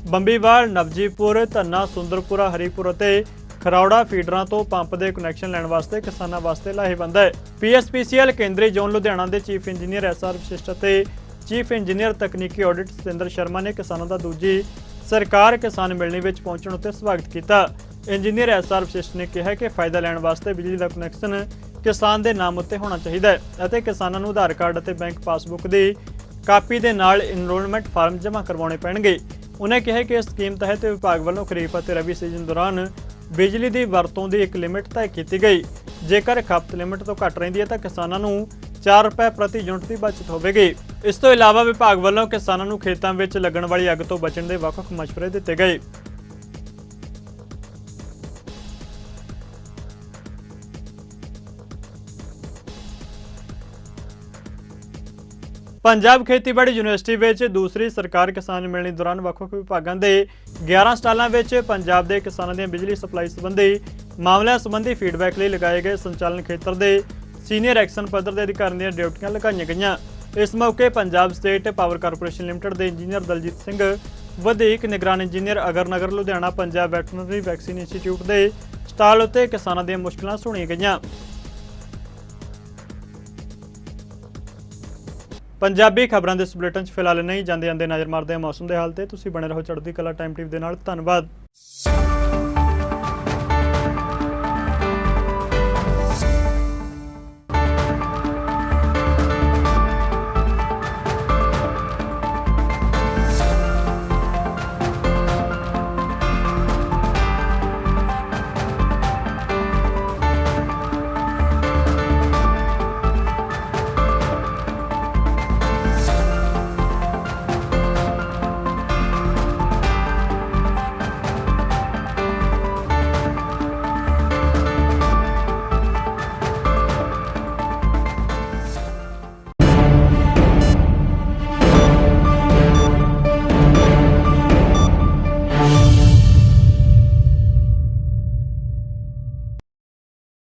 ਬੰਬੀਵਾਲ, ਨਵਜੀਪੁਰ, ਧੰਨਾ, ਸੁੰਦਰਪੁਰਾ, ਹਰੀਪੁਰ ਅਤੇ ਖਰੌੜਾ ਫੀਡਰਾਂ ਤੋਂ ਪੰਪ ਦੇ ਕਨੈਕਸ਼ਨ ਲੈਣ ਵਾਸਤੇ ਕਿਸਾਨਾਂ ਵਾਸਤੇ ਲਾਹੇਵੰਦ ਹੈ। PSPCL ਕੇਂਦਰੀ ਜ਼ੋਨ ਲੁਧਿਆਣਾ ਦੇ ਚੀਫ ਇੰਜੀਨੀਅਰ SR ਵਿਸ਼ਿਸ਼ਟ ਅਤੇ ਚੀਫ ਇੰਜੀਨੀਅਰ ਤਕਨੀਕੀ ਆਡਿਟ ਸਤਿੰਦਰ ਸ਼ਰਮਾ ਨੇ ਕਿਸਾਨਾਂ ਦਾ ਦੂਜੀ ਸਰਕਾਰ ਕਿਸਾਨ ਮਿਲਣੀ ਵਿੱਚ ਪਹੁੰਚਣ ਉੱਤੇ ਸਵਾਗਤ ਕੀਤਾ। ਇੰਜੀਨੀਅਰ SR ਵਿਸ਼ਿਸ਼ਟ ਨੇ ਕਿਹਾ ਕਿ ਫਾਇਦਾ ਲੈਣ ਵਾਸਤੇ ਬਿਜਲੀ ਦਾ ਕਨੈਕਸ਼ਨ ਕਿਸਾਨ ਦੇ ਨਾਮ ਉੱਤੇ ਹੋਣਾ ਚਾਹੀਦਾ ਹੈ ਅਤੇ ਕਿਸਾਨਾਂ ਨੂੰ ਆਧਾਰ ਕਾਰਡ ਅਤੇ ਬੈਂਕ ਪਾਸਬੁੱਕ ਦੀ ਕਾਪੀ ਦੇ ਨਾਲ ਇਨਰੋਲਮੈਂਟ ਫਾਰਮ ਜਮ੍ਹਾਂ ਕਰਵਾਉਣੇ ਪੈਣਗੇ। ਉਹਨਾਂ ਕਿਹਾ ਕਿ ਇਸ ਸਕੀਮ ਤਹਿਤ ਵਿਭਾਗ ਵੱਲੋਂ ਖਰੀਫ ਅਤੇ ਰਬੀ ਸੀਜ਼ਨ ਦੌਰਾਨ ਬਿਜਲੀ ਦੀ ਵਰਤੋਂ ਦੀ ਇੱਕ ਲਿਮਿਟ ਤੈਅ ਕੀਤੀ ਗਈ। ਜੇਕਰ ਖਪਤ ਲਿਮਿਟ ਤੋਂ ਘੱਟ ਰਹਿੰਦੀ ਹੈ ਤਾਂ ਕਿਸਾਨਾਂ ਨੂੰ 4 ਰੁਪਏ ਪ੍ਰਤੀ ਯੂਨਿਟ ਦੀ ਬਚਤ ਹੋਵੇਗੀ। ਇਸ ਤੋਂ ਇਲਾਵਾ ਵਿਭਾਗ ਵੱਲੋਂ ਕਿਸਾਨਾਂ ਨੂੰ ਖੇਤਾਂ ਵਿੱਚ ਲੱਗਣ ਵਾਲੀ ਅੱਗ ਤੋਂ ਬਚਣ ਦੇ ਵੱਖ-ਵੱਖ ਮਸ਼ਵਰੇ ਦਿੱਤੇ ਗਏ। ਪੰਜਾਬ ਖੇਤੀਬਾੜੀ ਯੂਨੀਵਰਸਿਟੀ ਵਿੱਚ ਦੂਸਰੀ ਸਰਕਾਰ ਕਿਸਾਨ ਮਿਲਣੀ ਦੌਰਾਨ ਵੱਖ-ਵੱਖ ਵਿਭਾਗਾਂ ਦੇ 11 ਸਟਾਲਾਂ ਵਿੱਚ ਪੰਜਾਬ ਦੇ ਕਿਸਾਨਾਂ ਦੀਆਂ ਬਿਜਲੀ ਸਪਲਾਈ ਸੰਬੰਧੀ ਮਾਮਲਿਆਂ ਸੰਬੰਧੀ ਫੀਡਬੈਕ ਲਈ ਲਗਾਏ ਗਏ ਸੰਚਾਲਨ ਖੇਤਰ ਦੇ ਸੀਨੀਅਰ ਐਕਸ਼ਨ ਪੱਧਰ ਦੇ ਅਧਿਕਾਰੀਆਂ ਦੀਆਂ ਡਿਊਟੀਆਂ ਲਗਾਈਆਂ ਗਈਆਂ। ਇਸ ਮੌਕੇ Punjab state power corporation limited ਦੇ ਇੰਜੀਨੀਅਰ ਦਲਜੀਤ ਸਿੰਘ, ਵਧੀਕ ਨਿਗਰਾਨ engineer Agarnagar Ludhiana, Punjab veterinary vaccine institute ਦੇ ਸਟਾਲ ਉੱਤੇ ਕਿਸਾਨਾਂ ਦੀਆਂ ਮੁਸ਼ਕਲਾਂ ਸੁਣੀਆਂ ਗਈਆਂ। ਪੰਜਾਬੀ ਖਬਰਾਂ ਦੇ ਇਸ ਬੁਲੇਟਿਨ 'ਚ ਫਿਲਹਾਲ ਨਹੀਂ ਜਾਂਦੇ ਨਜ਼ਰ ਮਾਰਦੇ ਹਾਂ ਮੌਸਮ ਦੇ ਹਾਲ ਤੇ। ਤੁਸੀਂ ਬਣੇ ਰਹੋ ਚੜ੍ਹਦੀ ਕਲਾ ਟਾਈਮ ਟੀਵੀ ਦੇ ਨਾਲ। ਧੰਨਵਾਦ।